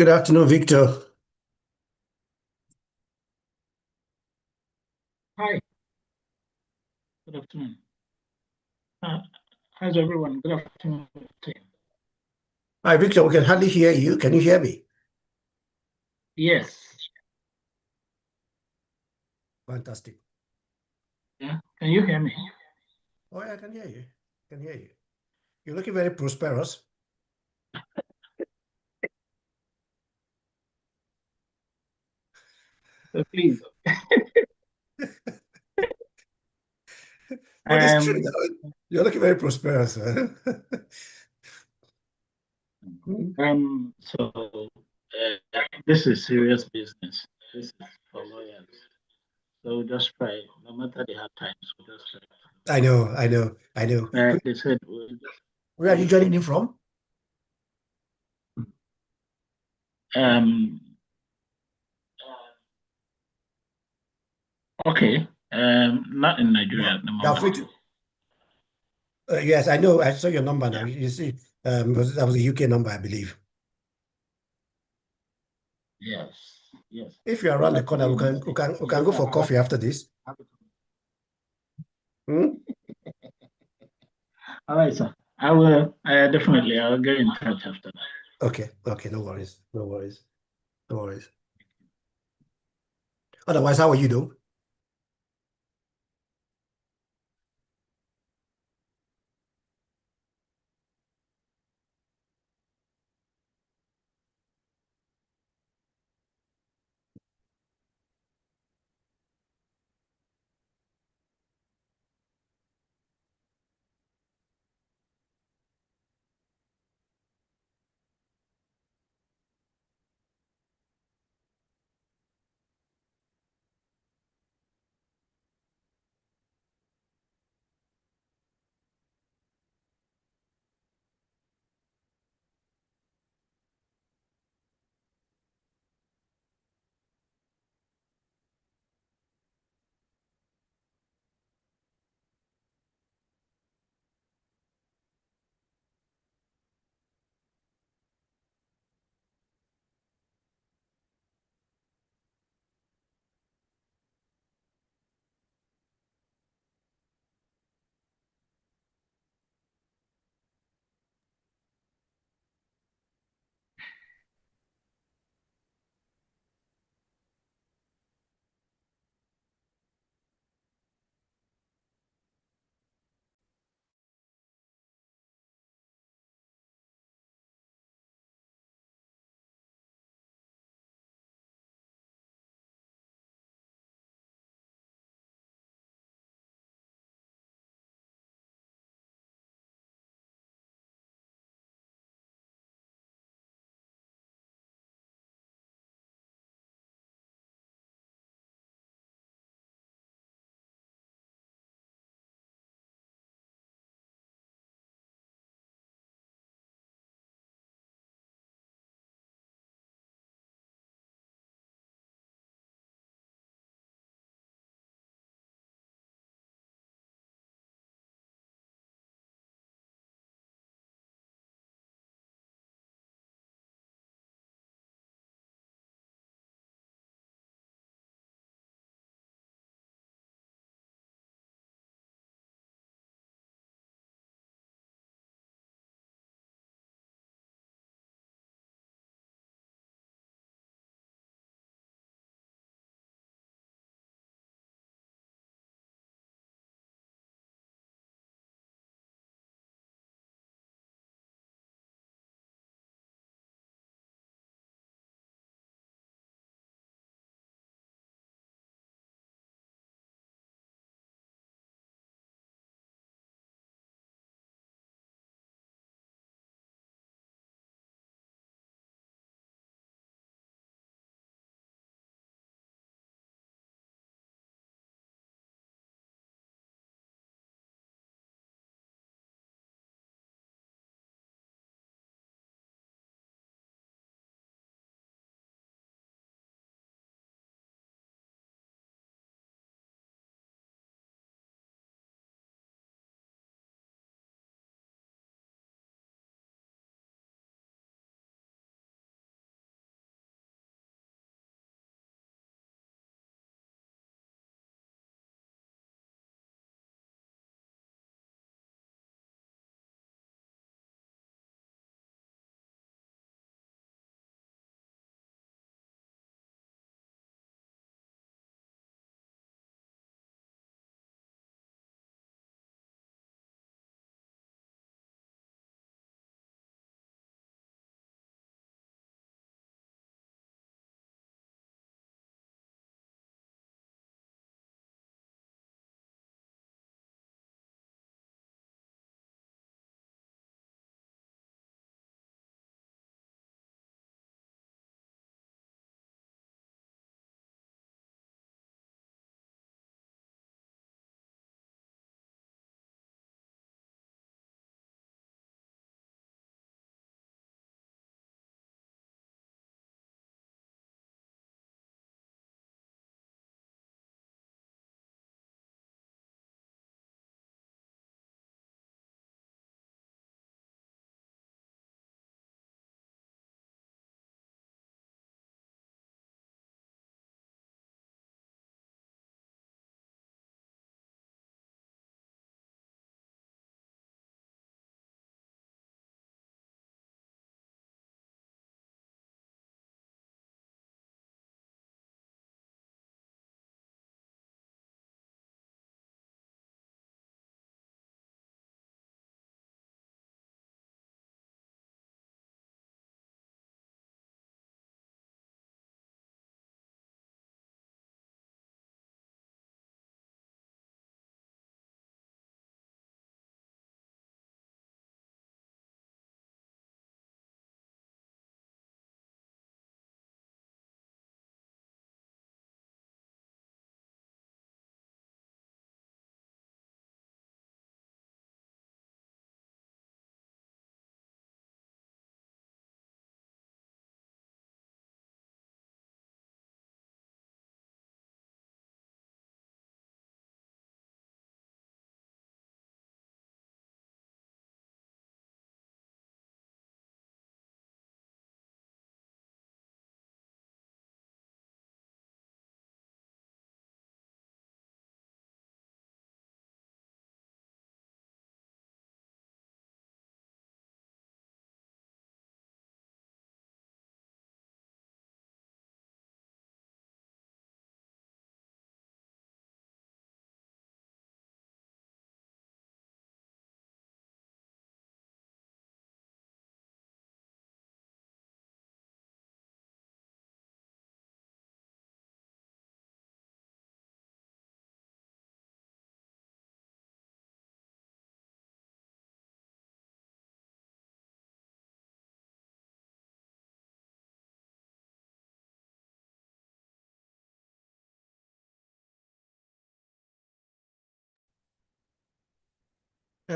Good afternoon, Victor. Hi, good afternoon. Uh, how's everyone? Good afternoon. Hi, Victor. We can hardly hear you. Can you hear me? Yes. Fantastic. Yeah. Can you hear me? Oh, yeah, I can hear you. I can hear you. You're looking very prosperous. Please. But it's true. Um, You're looking very prosperous. this is serious business. This is for lawyers. So just try, no matter the hard times, so just try. I know, I know, I know. They said, Where are you joining in from? um, okay, not in Nigeria at the You're moment. free to. Yes, I know. I saw your number now. You see, that was a UK number, I believe. Yes, yes. If you're around It's the corner, actually we in the can we States. can we can go for coffee after this. Hmm? All right, sir. I will definitely. I'll get in touch after that. Okay, okay, no worries, no worries, no worries. Otherwise, how are you though?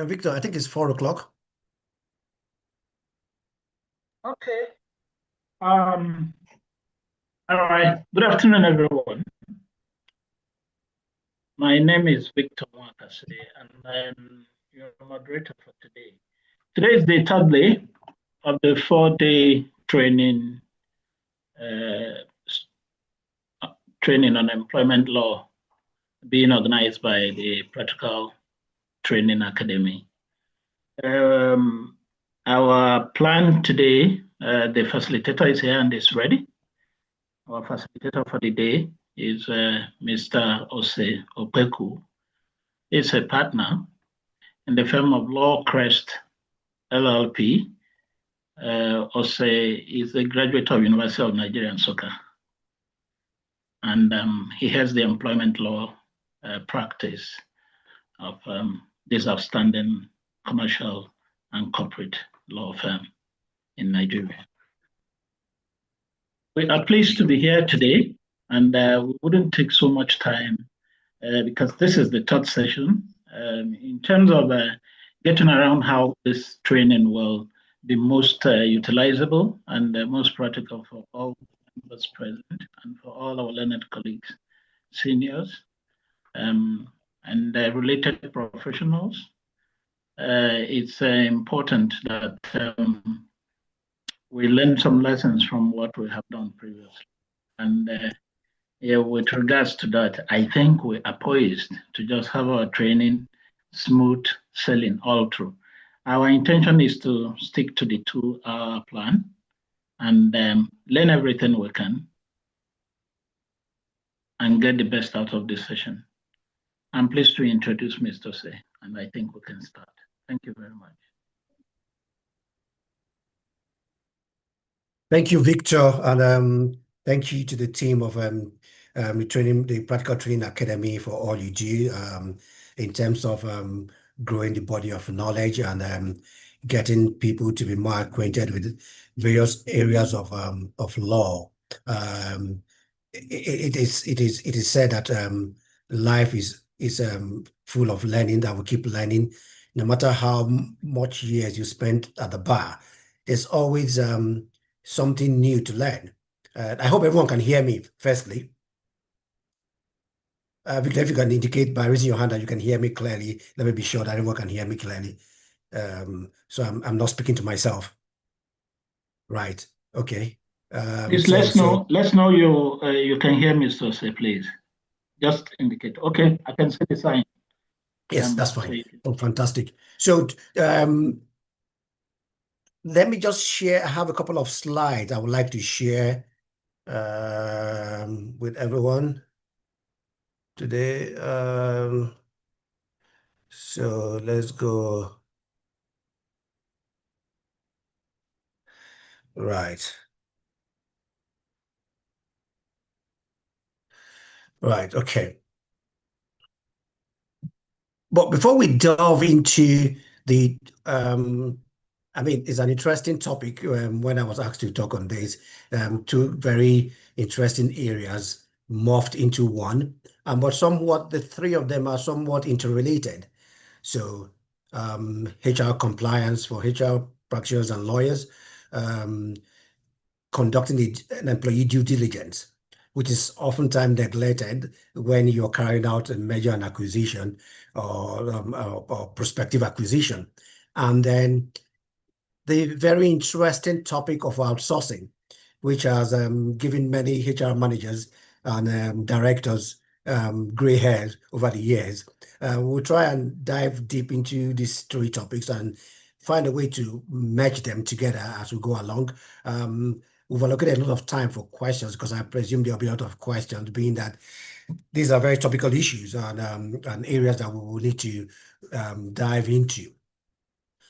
Victor, I think it's 4 o'clock. Okay. Um, all right. Good afternoon, everyone. My name is Victor Mwakase, and I'm your moderator for today. Today is the third day of the 4-day uh, training on employment law being organized by the Practical Training Academy. Um, our plan today, the facilitator is here and is ready. Our facilitator for the day is Mr. Ose Opeku. He's a partner in the firm of Law Crest LLP. Ose is a graduate of University of Nigeria in Nsukka, and he has the employment law practice of this outstanding commercial and corporate law firm in Nigeria. We are pleased to be here today, and we wouldn't take so much time because this is the third session. In terms of getting around how this training will be most utilizable and most practical for all members present and for all our learned colleagues, seniors, and related professionals. It's important that we learn some lessons from what we have done previously. And yeah, with regards to that, I think we are poised to just have our training smooth sailing all through. Our intention is to stick to the 2-hour plan and learn everything we can and get the best out of this session. I'm pleased to introduce Mr. Se, and I think we can start. Thank you very much. Thank you, Victor, and thank you to the team of the Practical Training Academy for all you do in terms of growing the body of knowledge and getting people to be more acquainted with various areas of law. It is said that life is full of learning, that we keep learning, no matter how much years you spend at the bar. There's always something new to learn. I hope everyone can hear me, firstly. Victor, if you can indicate by raising your hand that you can hear me clearly, let me be sure that everyone can hear me clearly. So I'm not speaking to myself. Right. Okay. Please let's know you can hear me, so say please. Just indicate. Okay, I can see the sign. Yes, that's fine. Oh, fantastic. So let me just share. I have a couple of slides I would like to share with everyone today. So let's go. Right. Right. Okay. But before we delve into the, I mean, it's an interesting topic. When I was asked to talk on this, two very interesting areas morphed into one, but somewhat the three of them are somewhat interrelated. So, HR compliance for HR practitioners and lawyers, um, conducting an employee due diligence, which is oftentimes neglected when you're carrying out a merger and acquisition or prospective acquisition. And then the very interesting topic of outsourcing, which has given many HR managers and directors gray hairs over the years. We'll try and dive deep into these three topics and find a way to merge them together as we go along. We've allocated a lot of time for questions because I presume there'll be a lot of questions, being that these are very topical issues and areas that we will need to dive into.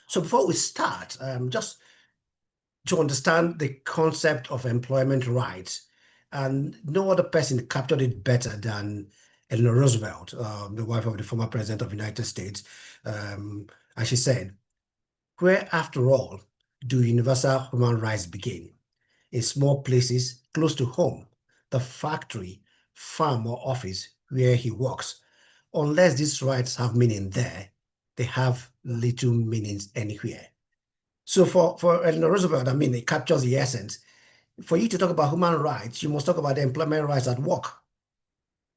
So before we start, just to understand the concept of employment rights, and no other person captured it better than Eleanor Roosevelt, the wife of the former president of the United States. And she said, "Where, after all, do universal human rights begin? In small places close to home, the factory, farm, or office where he works. Unless these rights have meaning there, they have little meanings anywhere. So for Eleanor Roosevelt, I mean, it captures the essence. For you to talk about human rights, you must talk about the employment rights at work.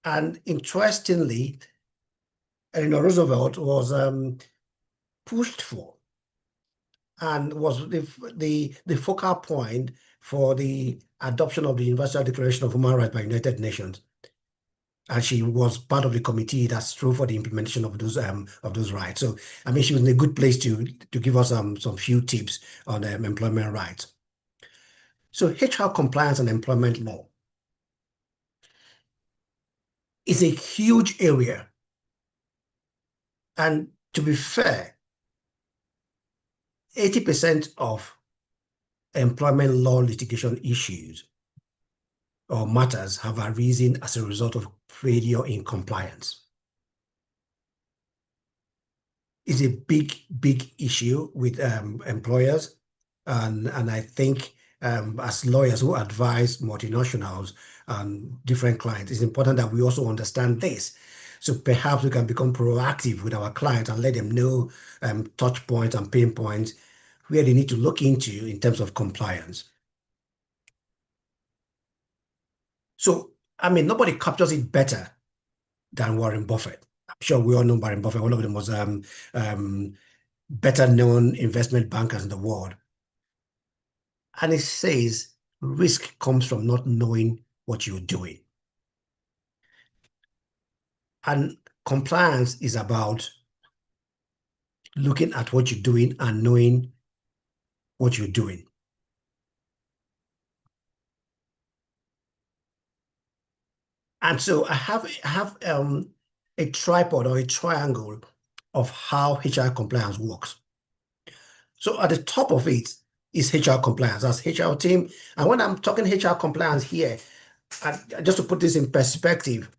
And interestingly, Eleanor Roosevelt was pushed for and was the focal point for the adoption of the Universal Declaration of Human Rights by United Nations. And she was part of the committee that strove for the implementation of those rights. So I mean, she was in a good place to give us some few tips on employment rights. So HR compliance and employment law is a huge area. And to be fair, 80% of employment law litigation issues or matters have arisen as a result of failure in compliance. It's a big issue with employers. And I think as lawyers who advise multinationals and different clients, it's important that we also understand this. So perhaps we can become proactive with our clients and let them know touch points and pain points where they need to look into in terms of compliance. So, I mean, nobody captures it better than Warren Buffett. I'm sure we all know Warren Buffett, one of the most better known investment bankers in the world. And it says risk comes from not knowing what you're doing. And compliance is about looking at what you're doing and knowing what you're doing. And so I have a tripod or a triangle of how HR compliance works. So at the top of it is HR compliance, that's HR team. And when I'm talking HR compliance here, just to put this in perspective,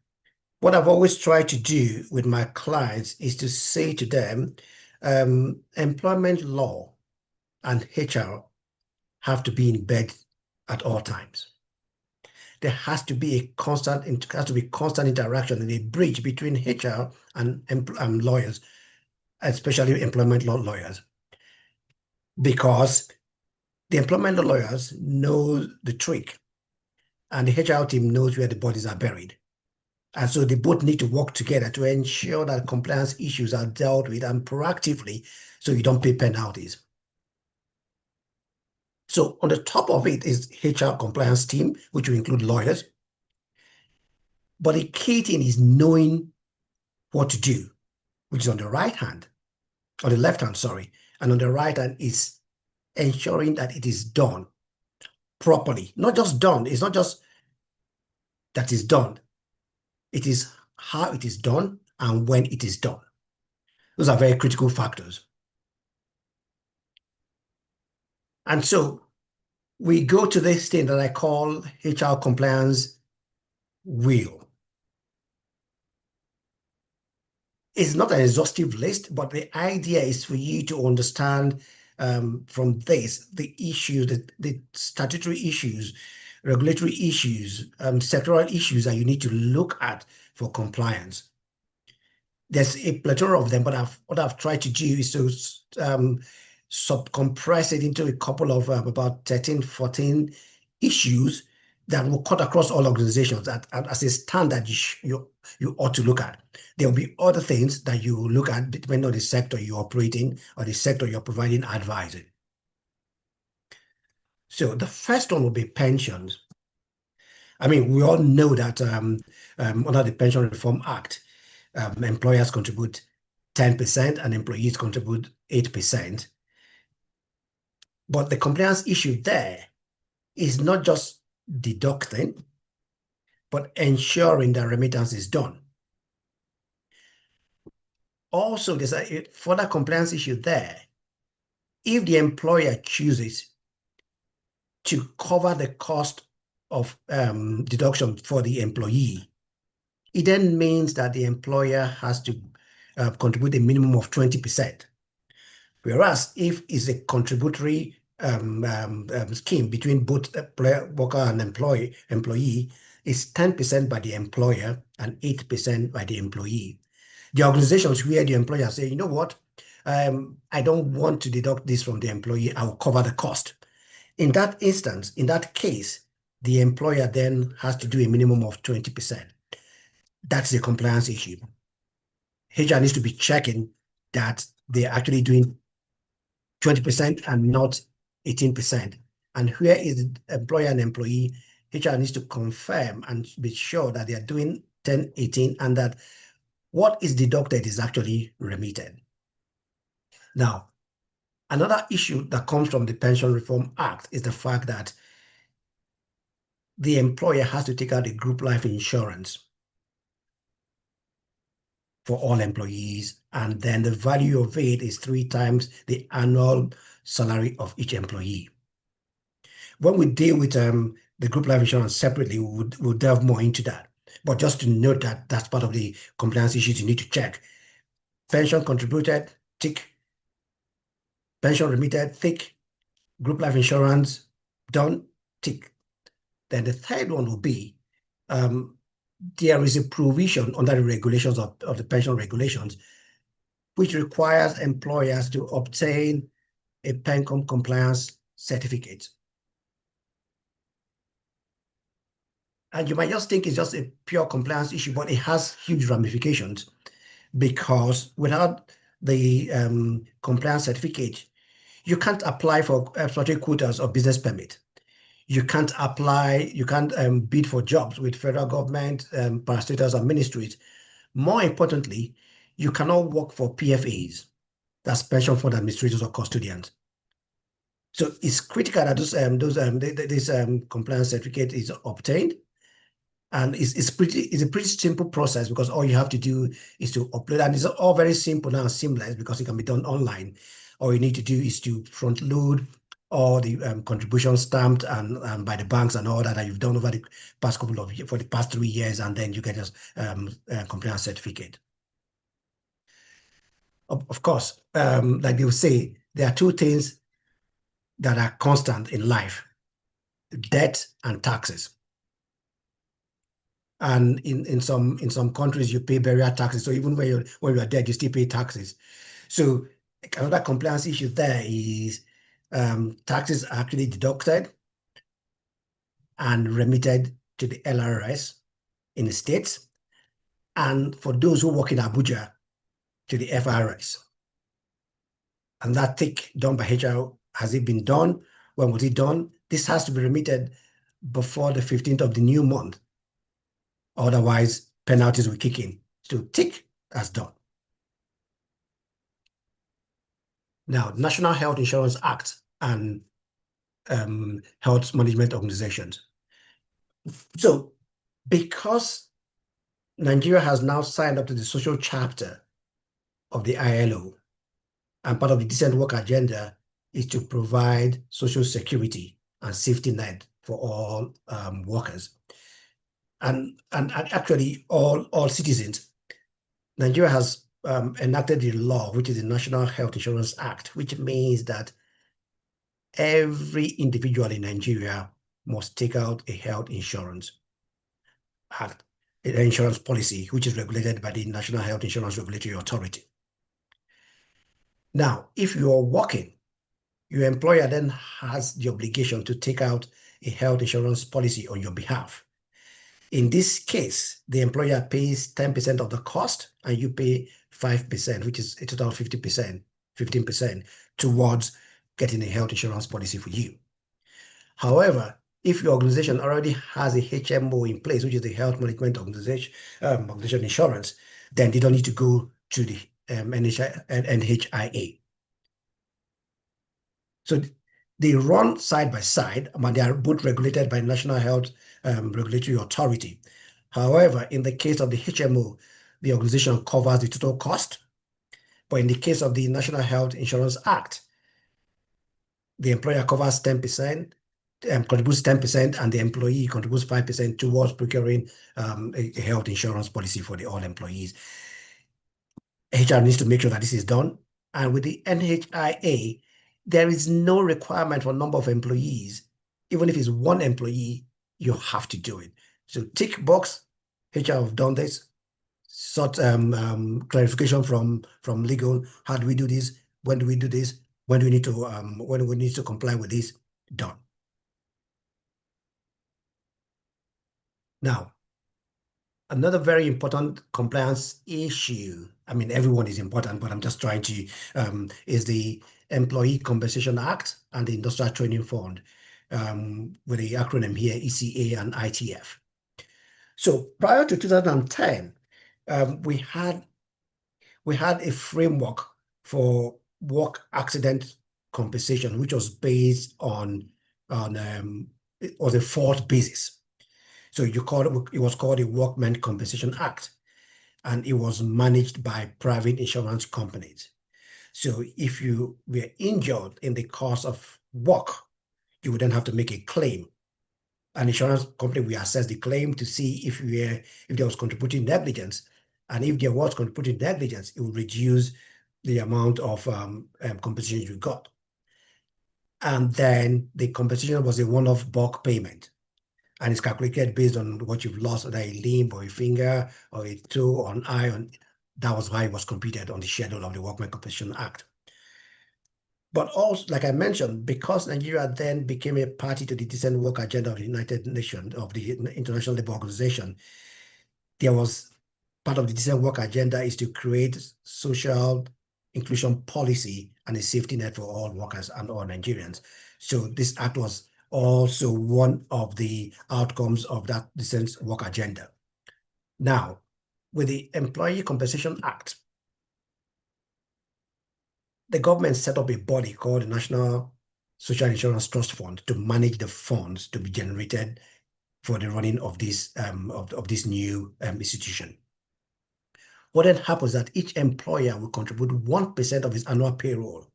what I've always tried to do with my clients is to say to them, employment law and HR have to be in bed at all times. There has to be constant interaction and a bridge between HR and lawyers, especially employment law lawyers, because the employment law lawyers know the trick and the HR team knows where the bodies are buried. And so they both need to work together to ensure that compliance issues are dealt with and proactively so you don't pay penalties. So on the top of it is HR compliance team, which will include lawyers. But the key thing is knowing what to do, which is on the right hand, or the left hand, sorry. And on the right hand is ensuring that it is done properly. Not just done. It's not just that it's done. It is how it is done and when it is done. Those are very critical factors. And so we go to this thing that I call HR compliance wheel. It's not an exhaustive list, but the idea is for you to understand from this, the issues, the statutory issues, regulatory issues, sectoral issues that you need to look at for compliance. There's a plethora of them, but what I've tried to do is to compress it into a couple of about 13, 14 issues that will cut across all organizations as a standard you ought to look at. There will be other things that you look at depending on the sector you operate in or the sector you're providing advising. So the first one will be pensions. I mean, we all know that under the Pension Reform Act, employers contribute 10% and employees contribute 8%. But the compliance issue there is not just deducting, but ensuring that remittance is done. Also, there's a further compliance issue there. If the employer chooses to cover the cost of deduction for the employee, it then means that the employer has to contribute a minimum of 20%. Whereas if it's a contributory scheme between both worker and employee, it's 10% by the employer and 8% by the employee. The organizations where the employer say, you know what, I don't want to deduct this from the employee. I will cover the cost. In that instance, in that case, the employer then has to do a minimum of 20%. That's the compliance issue. HR needs to be checking that they're actually doing 20% and not 18%. And where is the employer and employee, HR needs to confirm and be sure that they are doing 10, 18, and that what is deducted is actually remitted. Now, another issue that comes from the Pension Reform Act is the fact that the employer has to take out a group life insurance for all employees, and then the value of it is 3 times the annual salary of each employee. When we deal with the group life insurance separately, we'll delve more into that. But just to note that that's part of the compliance issues you need to check. Pension contributed, tick. Pension remitted, tick. Group life insurance, done, tick. Then the third one will be there is a provision under the regulations of the pension regulations which requires employers to obtain a PENCOM compliance certificate. And you might just think it's just a pure compliance issue, but it has huge ramifications, because without the compliance certificate, you can't apply for exploratory quotas or business permit. You can't apply, you can't bid for jobs with federal government, parastatals, and ministries. More importantly, you cannot work for PFAs, that's pension fund administrators or custodians. So it's critical that this compliance certificate is obtained. And it's a pretty simple process, because all you have to do is to upload, and it's all very simple now, seamless, because it can be done online. All you need to do is to front load all the contributions stamped and by the banks and all that you've done over the past couple of years, for the past 3 years, and then you get a compliance certificate. Of course, like they will say, there are 2 things that are constant in life: debt and taxes. And in some countries, you pay burial taxes. So even when you are dead, you still pay taxes. So another compliance issue there is taxes are actually deducted and remitted to the LRS in the States, and for those who work in Abuja, to the FRS. And that tick done by HR, has it been done? When was it done? This has to be remitted before the 15th of the new month. Otherwise, penalties will kick in. So tick, that's done. Now, National Health Insurance Act and health management organizations. So because Nigeria has now signed up to the social chapter of the ILO, and part of the decent work agenda is to provide social security and safety net for all workers, and actually all citizens. Nigeria has enacted the law, which is the National Health Insurance Act, which means that every individual in Nigeria must take out a health insurance act, an insurance policy, which is regulated by the National Health Insurance Regulatory Authority. Now, if you are working, your employer then has the obligation to take out a health insurance policy on your behalf. In this case, the employer pays 10% of the cost, and you pay 5%, which is a total of 50%, 15% towards getting a health insurance policy for you. However, if your organization already has a HMO in place, which is the Health Management Organization Insurance, then they don't need to go to the NHIA. So they run side by side, but they are both regulated by National Health Regulatory Authority. However, in the case of the HMO, the organization covers the total cost. But in the case of the National Health Insurance Act, the employer covers 10%, contributes 10%, and the employee contributes 5% towards procuring a health insurance policy for all employees. HR needs to make sure that this is done. And with the NHIA, there is no requirement for number of employees. Even if it's 1 employee, you have to do it. So tick box, HR have done this, sought clarification from legal. How do we do this? When do we do this? When do we need to comply with this? Done. Now, another very important compliance issue, I mean, everyone is important, but I'm just trying to, is the Employee Compensation Act and the Industrial Training Fund, with the acronym here, ECA and ITF. So prior to 2010, we had a framework for work accident compensation, which was based on it was a fault basis. So it was called the Workmen Compensation Act, and it was managed by private insurance companies. So if you were injured in the course of work, you would then have to make a claim. An insurance company will assess the claim to see if there was contributing negligence, and if there was contributing negligence, it would reduce the amount of compensation you got. And then the compensation was a one-off bulk payment, and it's calculated based on what you've lost, whether a limb or a finger or a toe or an eye. That was why it was computed on the schedule of the Workmen's Compensation Act. But also, like I mentioned, because Nigeria then became a party to the Decent Work Agenda of the United Nations, of the International Labour Organization, there was part of the Decent Work Agenda is to create social inclusion policy and a safety net for all workers and all Nigerians. So this act was also one of the outcomes of that Decent Work Agenda. Now, with the Employee Compensation Act, the government set up a body called the National Social Insurance Trust Fund to manage the funds to be generated for the running of this new institution. What then happens is that each employer will contribute 1% of his annual payroll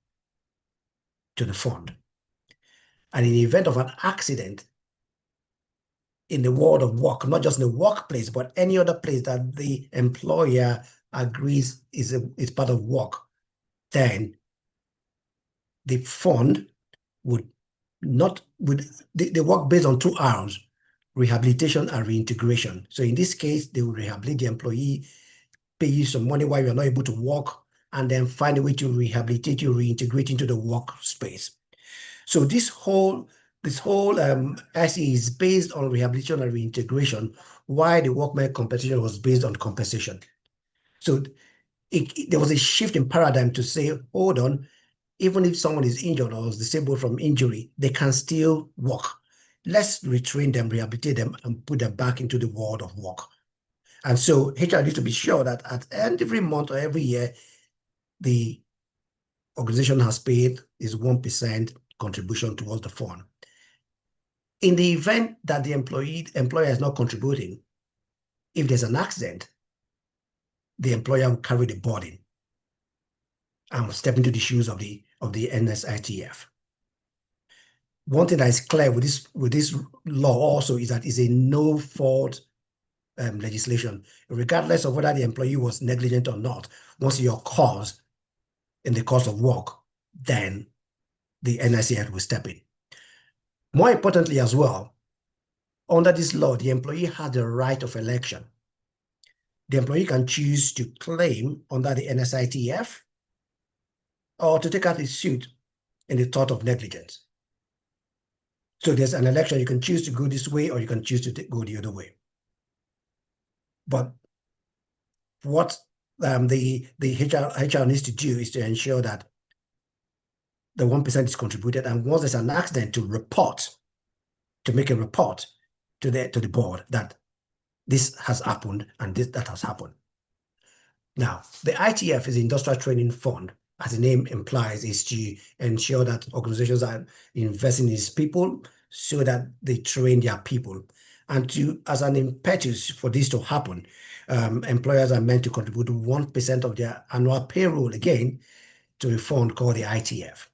to the fund. And in the event of an accident in the world of work, not just in the workplace, but any other place that the employer agrees is part of work, then the fund would they work based on 2 R's: rehabilitation and reintegration. So in this case, they will rehabilitate the employee, pay you some money while you're not able to work, and then find a way to rehabilitate you, reintegrate into the workspace. So this whole ICE is based on rehabilitation and reintegration, while the workmen compensation was based on compensation. So there was a shift in paradigm to say, hold on, even if someone is injured or is disabled from injury, they can still work. Let's retrain them, rehabilitate them, and put them back into the world of work. And so HR needs to be sure that at every month or every year, the organization has paid is 1% contribution towards the fund. In the event that the employer is not contributing, if there's an accident, the employer will carry the burden and step into the shoes of the NSITF. One thing that is clear with this law also is that it's a no-fault legislation, regardless of whether the employee was negligent or not. Once you're caused in the course of work, then the NICF will step in. More importantly as well, under this law, the employee has the right of election. The employee can choose to claim under the NSITF or to take out a suit in the tort of negligence. So there's an election. You can choose to go this way or you can choose to go the other way. But what the HR needs to do is to ensure that the 1% is contributed, and once there's an accident, to make a report to the board that this has happened and that has happened. Now, the ITF is the Industrial Training Fund, as the name implies, is to ensure that organizations are investing in these people so that they train their people. And as an impetus for this to happen, employers are meant to contribute 1% of their annual payroll, again, to a fund called the ITF.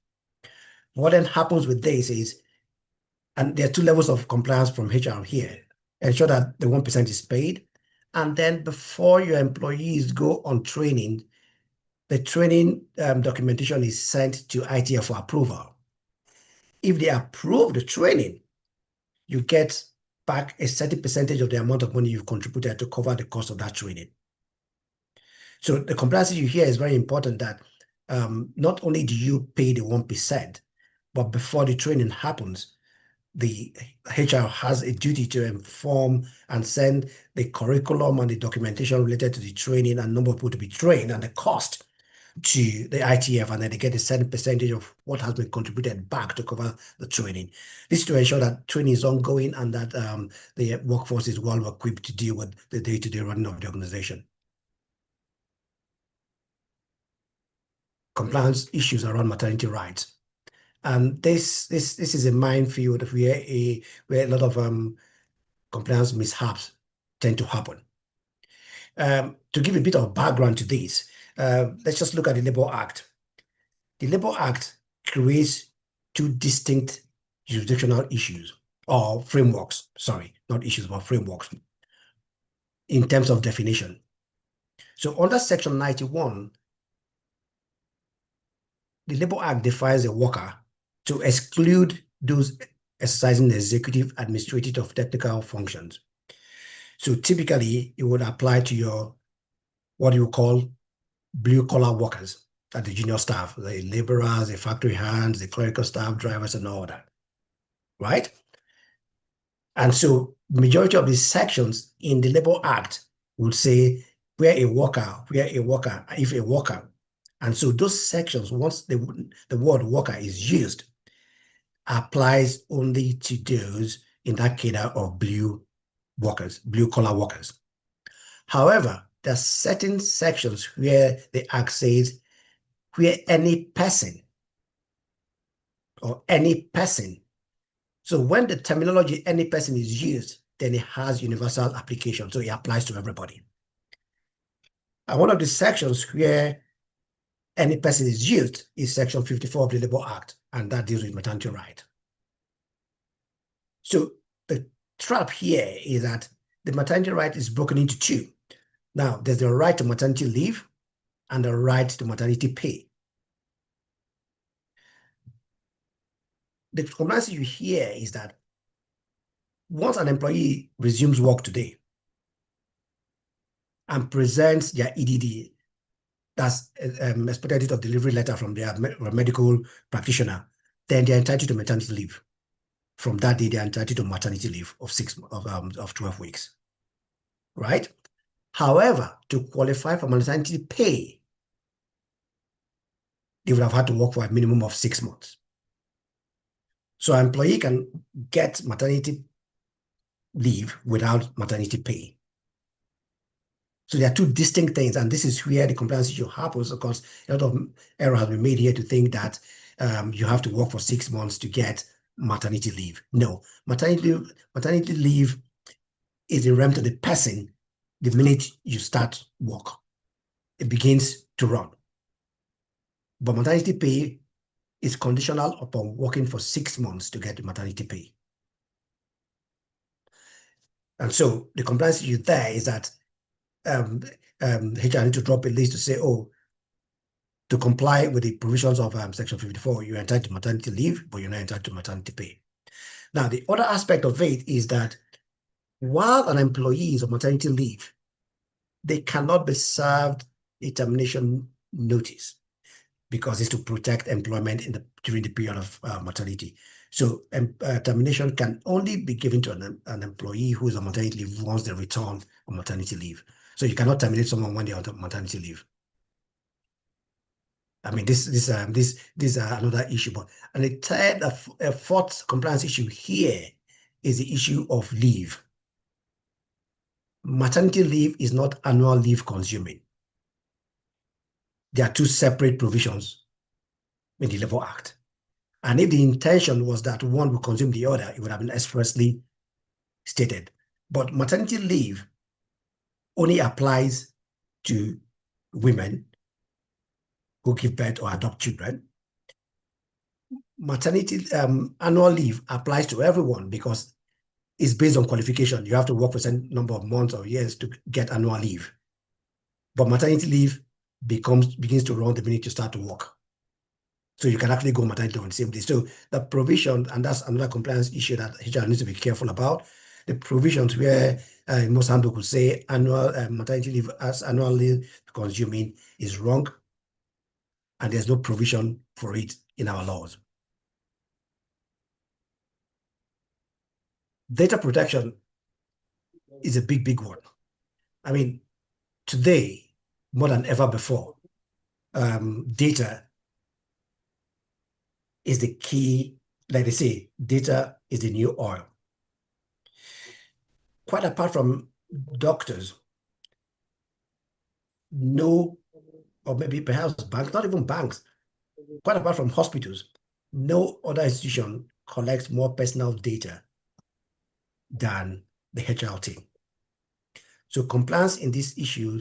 What then happens with this is, and there are 2 levels of compliance from HR here: ensure that the 1% is paid, and then before your employees go on training, the training documentation is sent to ITF for approval. If they approve the training, you get back a certain percentage of the amount of money you've contributed to cover the cost of that training. So the compliance issue here is very important that not only do you pay the 1%, but before the training happens, the HR has a duty to inform and send the curriculum and the documentation related to the training and number of people to be trained and the cost to the ITF, and then they get a certain percentage of what has been contributed back to cover the training. This is to ensure that training is ongoing and that the workforce is well equipped to deal with the day-to-day running of the organization. Compliance issues around maternity rights. And this is a minefield where a lot of compliance mishaps tend to happen. To give a bit of background to this, let's just look at the Labour Act. The Labour Act creates two distinct jurisdictional issues or frameworks, sorry, not issues, but frameworks in terms of definition. So under Section 91, the Labour Act defines a worker to exclude those exercising executive, administrative, or technical functions. So typically, it would apply to your, what you call blue-collar workers, at the junior staff, the laborers, the factory hands, the clerical staff, drivers, and all that, right? And so majority of these sections in the Labour Act would say where a worker, if a worker. And so those sections, once the word worker is used, applies only to those in that cadre of blue collar workers. However, there are certain sections where the Act says where any person or any person. So when the terminology any person is used, then it has universal application. So it applies to everybody. And one of the sections where any person is used is Section 54 of the Labour Act, and that deals with maternity right. So the trap here is that the maternity right is broken into two. Now, there's the right to maternity leave and the right to maternity pay. The compliance issue here is that once an employee resumes work today and presents their EDD, that's expected of delivery letter from their medical practitioner, then they're entitled to maternity leave. From that day, they're entitled to maternity leave of 12 weeks, right? However, to qualify for maternity pay, they would have had to work for a minimum of 6 months. So an employee can get maternity leave without maternity pay. So there are two distinct things, and this is where the compliance issue happens. Of course, a lot of error has been made here to think that you have to work for 6 months to get maternity leave. No, maternity leave is a rem to the person the minute you start work. It begins to run. But maternity pay is conditional upon working for 6 months to get the maternity pay. And so the compliance issue there is that HR need to drop a list to say, oh, to comply with the provisions of Section 54, you're entitled to maternity leave, but you're not entitled to maternity pay. Now, the other aspect of it is that while an employee is on maternity leave, they cannot be served a termination notice because it's to protect employment during the period of maternity. So termination can only be given to an employee who is on maternity leave once they return on maternity leave. So you cannot terminate someone when they're on maternity leave. I mean, this is another issue. And a fourth compliance issue here is the issue of leave. Maternity leave is not annual leave consuming. There are two separate provisions in the Labour Act. And if the intention was that one would consume the other, it would have been expressly stated. But maternity leave only applies to women who give birth or adopt children. Maternity annual leave applies to everyone because it's based on qualification. You have to work for a certain number of months or years to get annual leave. But maternity leave begins to run the minute you start to work. So you can actually go maternity on the same day. So the provision, and that's another compliance issue that HR needs to be careful about. the provisions where most handbook would say annual maternity leave as annual leave consuming is wrong, and there's no provision for it in our laws. Data protection is a big, big one. I mean, today, more than ever before, data is the key. Like they say, data is the new oil. Quite apart from doctors, no, or maybe perhaps banks, not even banks, quite apart from hospitals, no other institution collects more personal data than the HR team. So compliance in this issue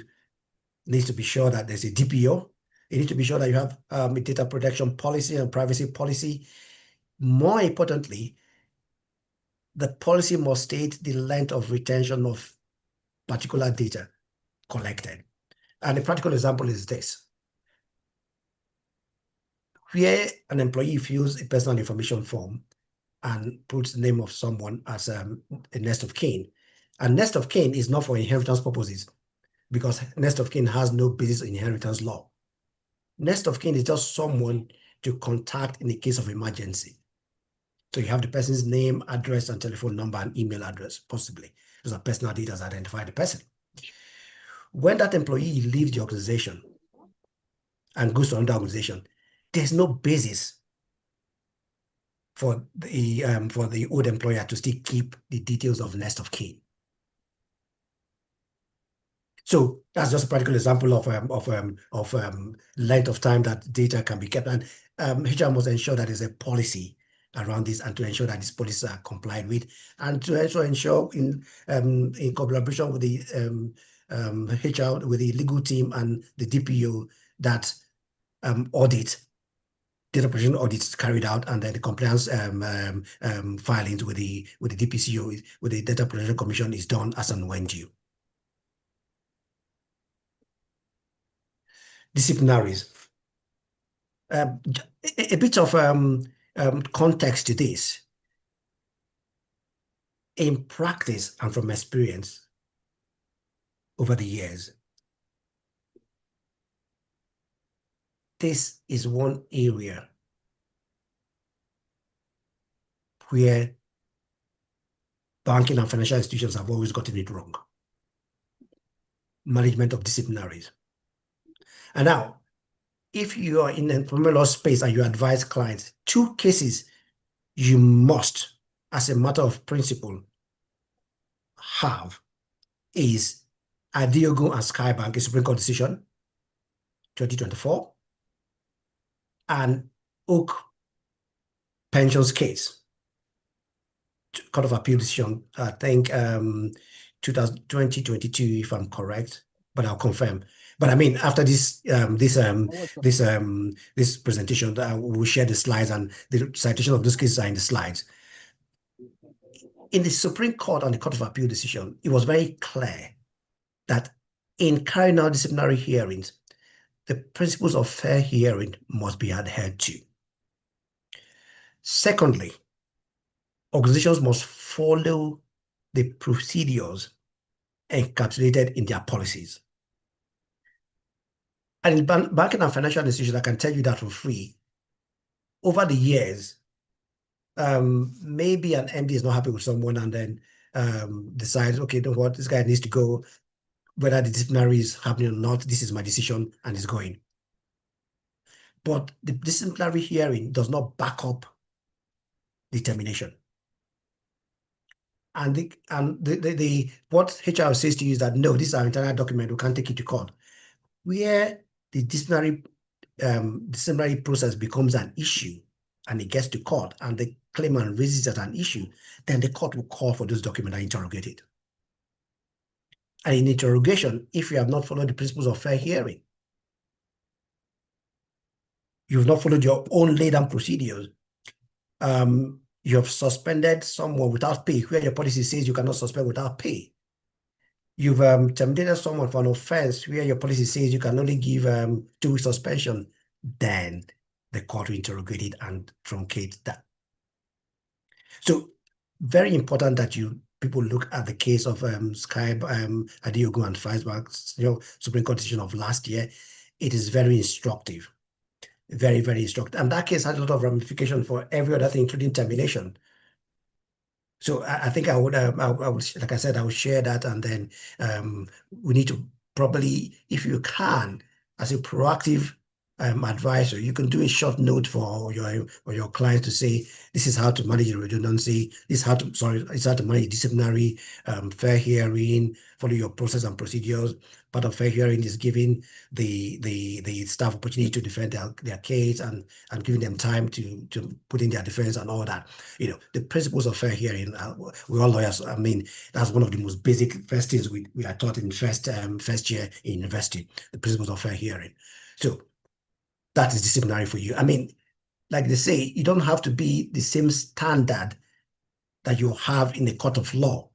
needs to be sure that there's a DPO. You need to be sure that you have a data protection policy and privacy policy. More importantly, the policy must state the length of retention of particular data collected. And a practical example is this. Where an employee fills a personal information form and puts the name of someone as a next of kin. And next of kin is not for inheritance purposes because next of kin has no basis in inheritance law. Next of kin is just someone to contact in the case of emergency. So you have the person's name, address, and telephone number and email address, possibly. Those are personal data that identify the person. When that employee leaves the organization and goes to another organization, there's no basis for the old employer to still keep the details of next of kin. So that's just a practical example of length of time that data can be kept, and HR must ensure that there's a policy around this, and to ensure that these policies are complied with, and to also ensure in collaboration with the HR, with the legal team and the DPO, that data protection audits carried out, and then the compliance filings with the DPCO, with the Data Protection Commission, is done as and when due. Disciplinaries. A bit of context to this. In practice and from experience over the years, this is one area where banking and financial institutions have always gotten it wrong. Management of disciplinaries. And now, if you are in a employment law space and you advise clients, two cases you must, as a matter of principle, have is Adiogun and Skybank, a Supreme Court decision, 2024, and Oak Pensions case, Court of Appeal decision, I think 2022, if I'm correct, but I'll confirm. But I mean, after this presentation, we'll share the slides, and the citation of those cases are in the slides. In the Supreme Court and the Court of Appeal decision, it was very clear that in carrying out disciplinary hearings, the principles of fair hearing must be adhered to. Secondly, organizations must follow the procedures encapsulated in their policies. And in banking and financial institutions, I can tell you that for free, over the years, maybe an MD is not happy with someone and then decides, okay, you know what, this guy needs to go, whether the disciplinary is happening or not, this is my decision, and is going. But the disciplinary hearing does not back up the termination. And what HR says to you is that, no, this is our internal document, we can't take it to court. Where the disciplinary process becomes an issue and it gets to court and the claimant raises it as an issue, then the court will call for those documents and interrogate it. And in interrogation, if you have not followed the principles of fair hearing, you've not followed your own laid down procedures, you have suspended someone without pay, where your policy says you cannot suspend without pay. You've terminated someone for an offense where your policy says you can only give 2 weeks suspension, then the court will interrogate it and truncate that. So very important that you people look at the case of Sky Adiogun and Faisbank, Supreme Court decision of last year, it is very instructive, very, very instructive. And that case had a lot of ramification for every other thing, including termination. So I think I would, like I said, I would share that, and then we need to probably, if you can, as a proactive advisor, you can do a short note for your client to say, this is how to manage redundancy, this is how to, sorry, this is how to manage disciplinary, fair hearing, follow your process and procedures. Part of fair hearing is giving the staff opportunity to defend their case, and giving them time to put in their defense and all that. The principles of fair hearing, we're all lawyers. I mean, that's one of the most basic first things we are taught in first year in university, the principles of fair hearing. So that is disciplinary for you. I mean, like they say, you don't have to be the same standard that you have in a court of law,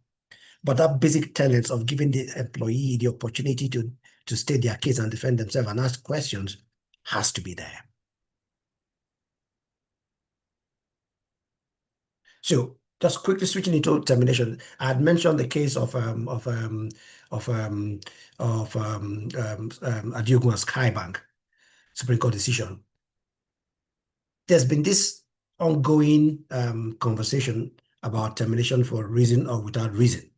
but that basic tenets of giving the employee the opportunity to state their case and defend themselves and ask questions has to be there. So just quickly switching into termination, I had mentioned the case of Adiogun Skybank Supreme Court decision. There's been this ongoing conversation about termination for reason or without reason.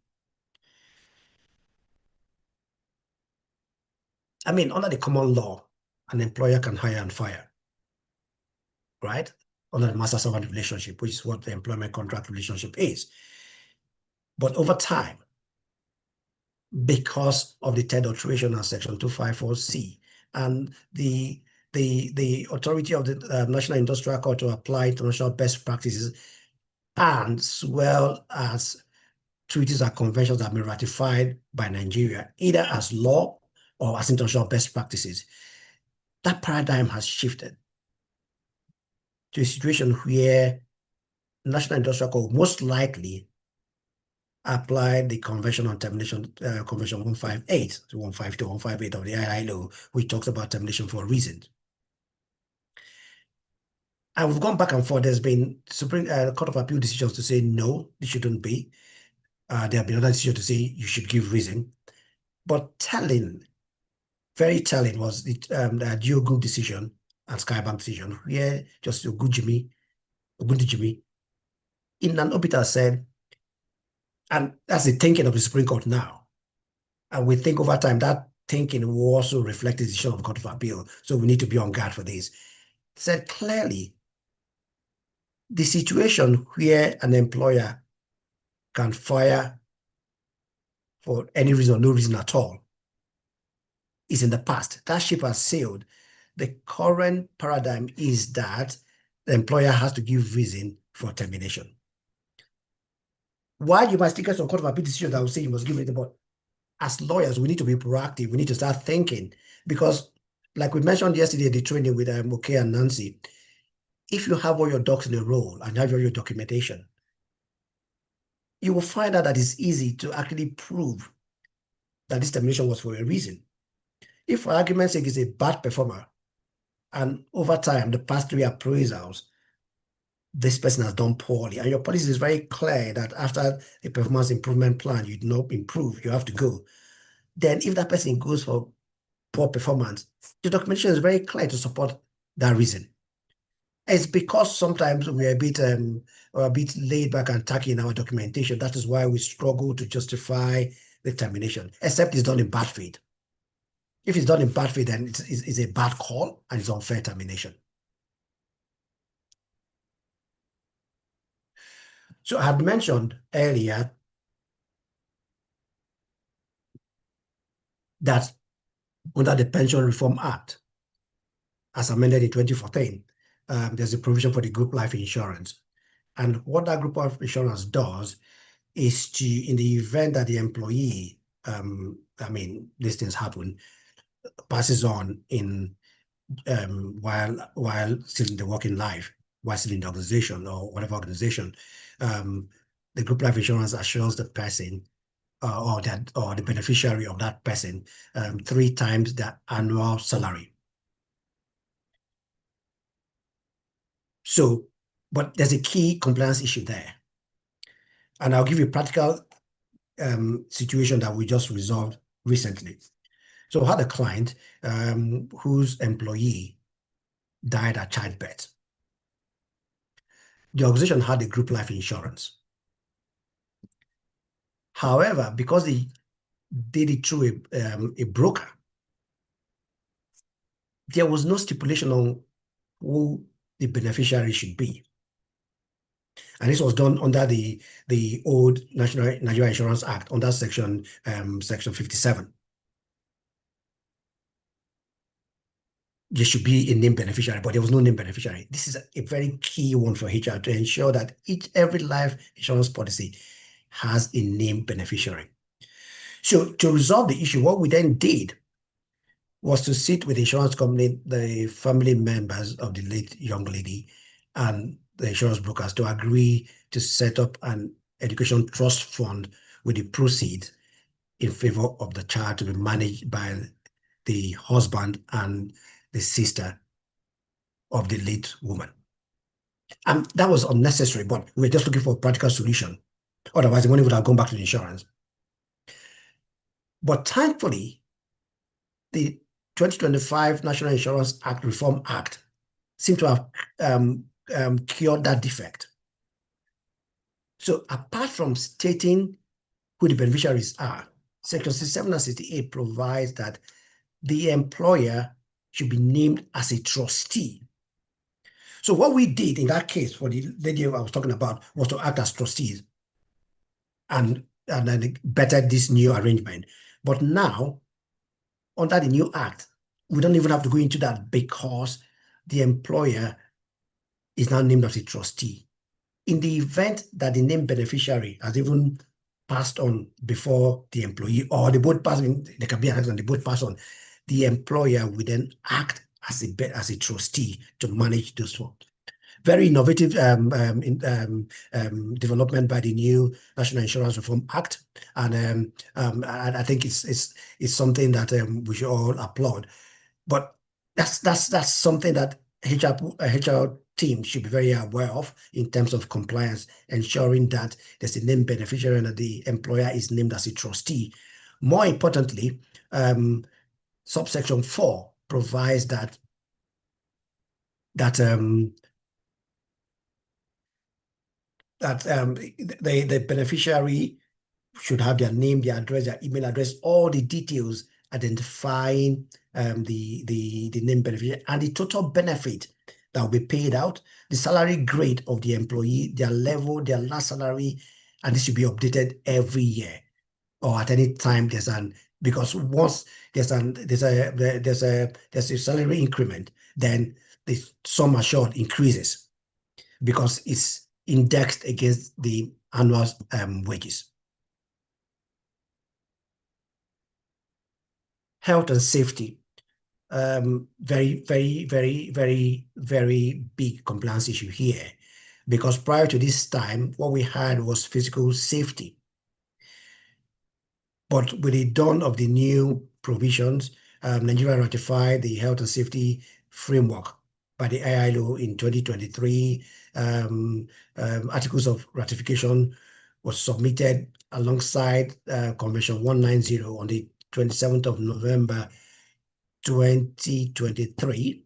I mean, under the common law, an employer can hire and fire, right? Under the master-servant relationship, which is what the employment contract relationship is. But over time, because of the third alteration of Section 254C and the authority of the National Industrial Court to apply international best practices, and as well as treaties and conventions that have been ratified by Nigeria, either as law or as international best practices, that paradigm has shifted to a situation where National Industrial Court most likely apply the Convention on Termination, Convention 158 to 152, 158 of the ILO, which talks about termination for a reason. And we've gone back and forth. There's been Supreme Court of Appeal decisions to say no, it shouldn't be. There have been other decisions to say you should give reason. But very telling was the Diogun decision and Skybank decision, where Justice Ogundijimi in an obiter said, and that's the thinking of the Supreme Court now. And we think over time that thinking will also reflect the decision of the Court of Appeal. So we need to be on guard for this. Said clearly, the situation where an employer can fire for any reason or no reason at all is in the past. That ship has sailed. The current paradigm is that the employer has to give reason for termination. Why you might still get some Court of Appeal decision that will say you must give it, but as lawyers, we need to be proactive. We need to start thinking, because like we mentioned yesterday, the training with Moke and Nancy, if you have all your ducks in a row and have all your documentation, you will find out that it's easy to actually prove that this termination was for a reason. If, for argument's sake, is a bad performer, and over time, the past 3 appraisals, this person has done poorly, and your policy is very clear that after a performance improvement plan, you do not improve, you have to go. Then if that person goes for poor performance, the documentation is very clear to support that reason. It's because sometimes we're a bit laid back and tacky in our documentation. That is why we struggle to justify the termination, except it's done in bad faith. If it's done in bad faith, then it's a bad call and it's unfair termination. So I had mentioned earlier that under the Pension Reform Act, as amended in 2014, there's a provision for the group life insurance. And what that group life insurance does is to, in the event that the employee, these things happen, passes on in while still in the working life, while still in the organization or whatever organization, the group life insurance assures the person or the beneficiary of that person 3 times their annual salary. So, but there's a key compliance issue there. And I'll give you practical situation that we just resolved recently. So I had a client whose employee died at childbirth. The organization had a group life insurance. However, because they did it through a broker, there was no stipulation on who the beneficiary should be. And this was done under the old Nigeria Insurance Act, under section 57. There should be a named beneficiary, but there was no named beneficiary. This is a very key one for HR to ensure that every life insurance policy has a named beneficiary. So to resolve the issue, what we then did was to sit with the insurance company, the family members of the late young lady, and the insurance brokers to agree to set up an education trust fund with the proceeds in favor of the child to be managed by the husband and the sister of the late woman. And that was unnecessary, but we were just looking for a practical solution. Otherwise, the money would have gone back to the insurance. But thankfully, the 2025 National Insurance Act Reform Act seemed to have cured that defect. So apart from stating who the beneficiaries are, Section 67 and 68 provides that the employer should be named as a trustee. So what we did in that case for the lady I was talking about was to act as trustees and then better this new arrangement. But now, under the new act, we don't even have to go into that because the employer is now named as a trustee. In the event that the named beneficiary has even passed on before the employee, or they both pass in, there can be an accident, they both pass on, the employer will then act as a trustee to manage those funds. Very innovative development by the new National Insurance Reform Act, and I think it's something that we should all applaud. But that's something that HR team should be very aware of in terms of compliance, ensuring that there's a named beneficiary and that the employer is named as a trustee. More importantly, subsection 4 provides that the beneficiary should have their name, their address, their email address, all the details identifying the named beneficiary and the total benefit that will be paid out, the salary grade of the employee, their level, their last salary, and this should be updated every year or at any time because once there's a salary increment, then the sum assured increases because it's indexed against the annual wages. Health and safety, very, very, very, very, very big compliance issue here, because prior to this time, what we had was physical safety. But with the dawn of the new provisions, Nigeria ratified the health and safety framework by the ILO in 2023. Articles of ratification was submitted alongside Convention 190 on the 27th of November 2023,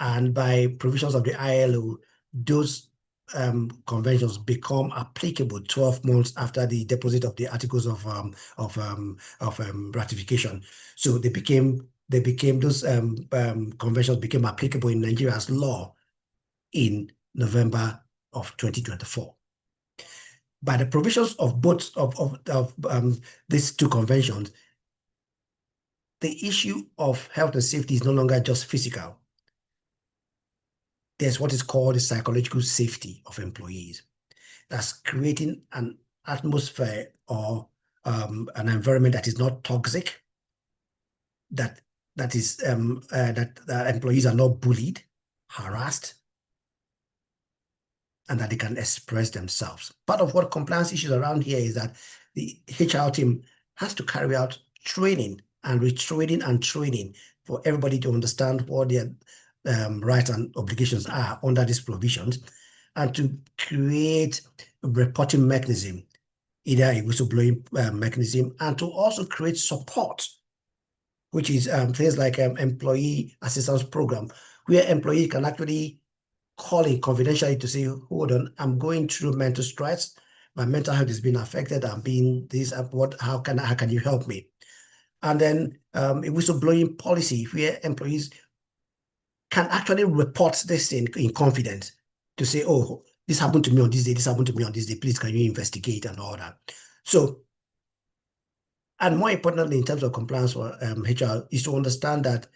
and by provisions of the ILO, those conventions become applicable 12 months after the deposit of the articles of ratification. So those conventions became applicable in Nigeria's law in November of 2024. By the provisions of both of these two conventions, the issue of health and safety is no longer just physical. There's what is called the psychological safety of employees. That's creating an atmosphere or an environment that is not toxic, that employees are not bullied, harassed, and that they can express themselves. Part of what compliance issues around here is that the HR team has to carry out training and retraining and training for everybody to understand what their rights and obligations are under these provisions, and to create a reporting mechanism either a whistleblowing mechanism, and to also create support, which is things like employee assistance program, where employee can actually call in confidentially to say, hold on, I'm going through mental stress. My mental health is being affected. I'm being this, how can you help me? And then a whistleblowing policy where employees can actually report this in confidence to say, oh, this happened to me on this day, this happened to me on this day, please can you investigate and all that. So, and more importantly, in terms of compliance for HR, is to understand that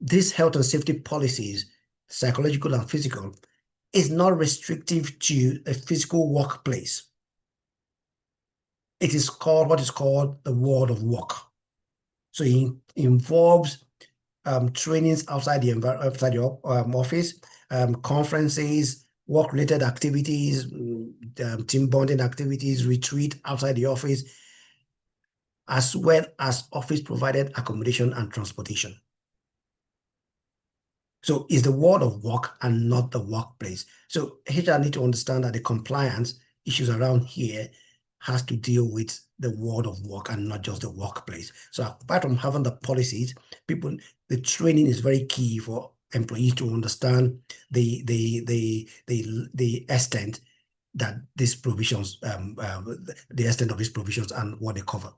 these health and safety policies, psychological and physical, is not restrictive to a physical workplace. It is called what is called the world of work. So it involves trainings outside your office, conferences, work-related activities, team bonding activities, retreat outside the office, as well as office-provided accommodation and transportation. So it's the world of work and not the workplace. So HR need to understand that the compliance issues around here has to deal with the world of work and not just the workplace. So apart from having the policies, the training is very key for employees to understand the extent that these provisions, the extent of these provisions and what they cover.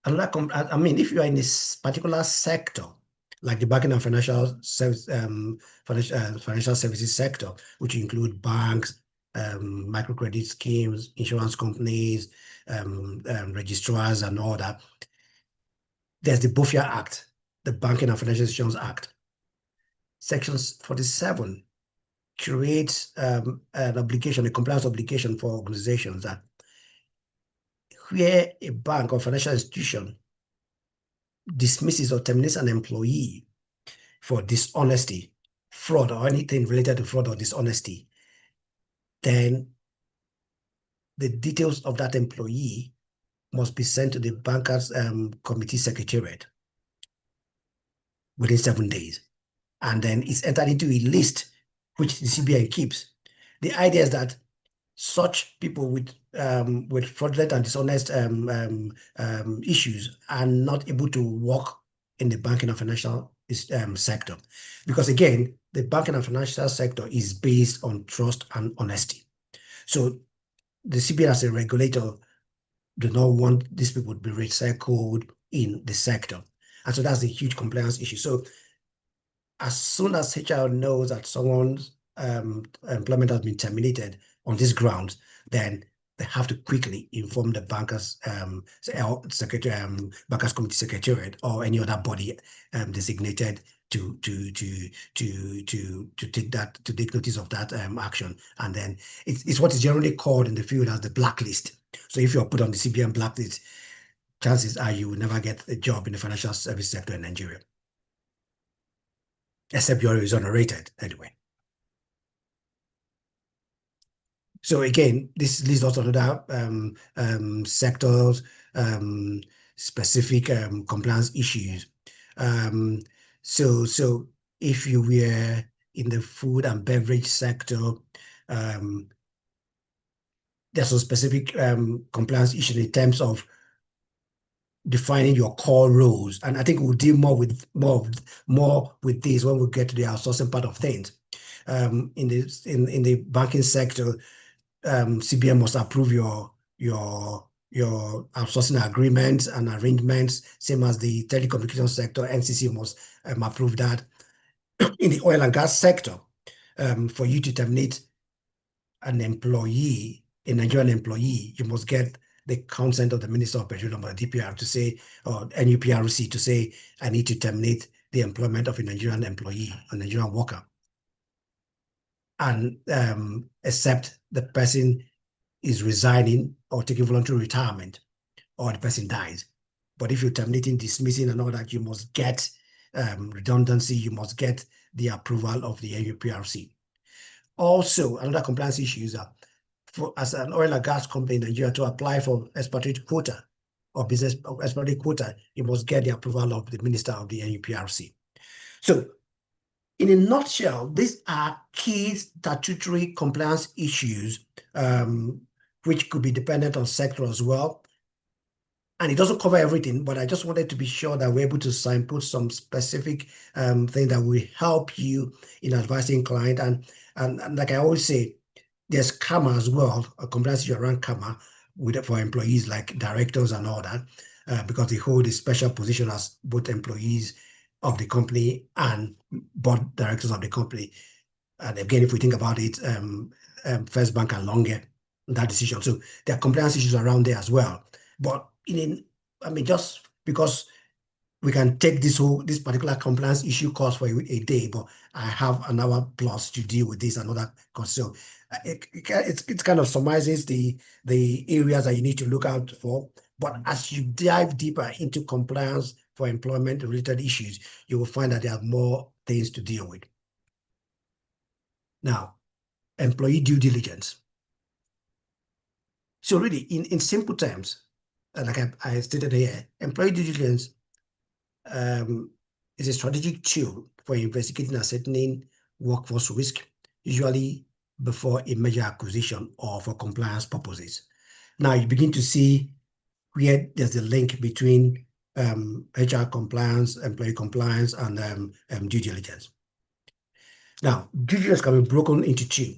I mean, if you are in this particular sector, like the banking and financial service, financial services sector, which include banks, microcredit schemes, insurance companies, registrars, and all that, there's the BOFIA Act, the Banking and Financial Institutions Act. Section 47 creates an obligation, a compliance obligation for organizations that where a bank or financial institution dismisses or terminates an employee for dishonesty, fraud, or anything related to fraud or dishonesty, then the details of that employee must be sent to the bankers committee secretariat within 7 days. And then it's entered into a list which the CBN keeps. The idea is that such people with fraudulent and dishonest issues are not able to work in the banking and financial sector, because again, the banking and financial sector is based on trust and honesty. So the CBN as a regulator do not want these people to be recycled in the sector, and so that's a huge compliance issue. So as soon as HR knows that someone's employment has been terminated on this grounds, then they have to quickly inform the bankers bankers committee secretariat or any other body designated to take notice of that action. And then it's what is generally called in the field as the blacklist. So if you're put on the CBN blacklist, chances are you will never get a job in the financial service sector in Nigeria, except you're exonerated anyway. So again, this leads us to other sectors, specific compliance issues. So if you were in the food and beverage sector, there's some specific compliance issues in terms of defining your core roles, and I think we'll deal more with this when we get to the outsourcing part of things. In the banking sector, CBN must approve your outsourcing agreements and arrangements, same as the telecommunication sector. NCC must approve that. In the oil and gas sector, for you to terminate an employee, a Nigerian employee, you must get the consent of the Minister of Petroleum or DPR to say, or NUPRC to say, I need to terminate the employment of a Nigerian employee, a Nigerian worker, and except the person is resigning or taking voluntary retirement, or the person dies. But if you're terminating, dismissing, and all that, you must get redundancy, you must get the approval of the NUPRC. Also, another compliance issue is that as an oil and gas company in Nigeria, to apply for expatriate quota or business expatriate quota, you must get the approval of the Minister of the NUPRC. So In a nutshell, these are key statutory compliance issues, which could be dependent on sector as well. And it doesn't cover everything, but I just wanted to be sure that we're able to signpost some specific thing that will help you in advising client. And like I always say, there's karma as well, a compliance issue around karma for employees like directors and all that, because they hold a special position as both employees of the company and board directors of the company. And again, if we think about it, First Bank and longer that decision. So there are compliance issues around there as well. But I mean, just because we can take this particular compliance issue course for a day, but I have an hour plus to deal with this and other course. So it kind of summarizes the areas that you need to look out for. But as you dive deeper into compliance for employment related issues, you will find that there are more things to deal with. Now, employee due diligence. So really, in simple terms, like I stated here, employee due diligence is a strategic tool for investigating and ascertaining workforce risk, usually before a major acquisition or for compliance purposes. Now you begin to see where there's a link between HR compliance, employee compliance, and due diligence. Now, due diligence can be broken into two: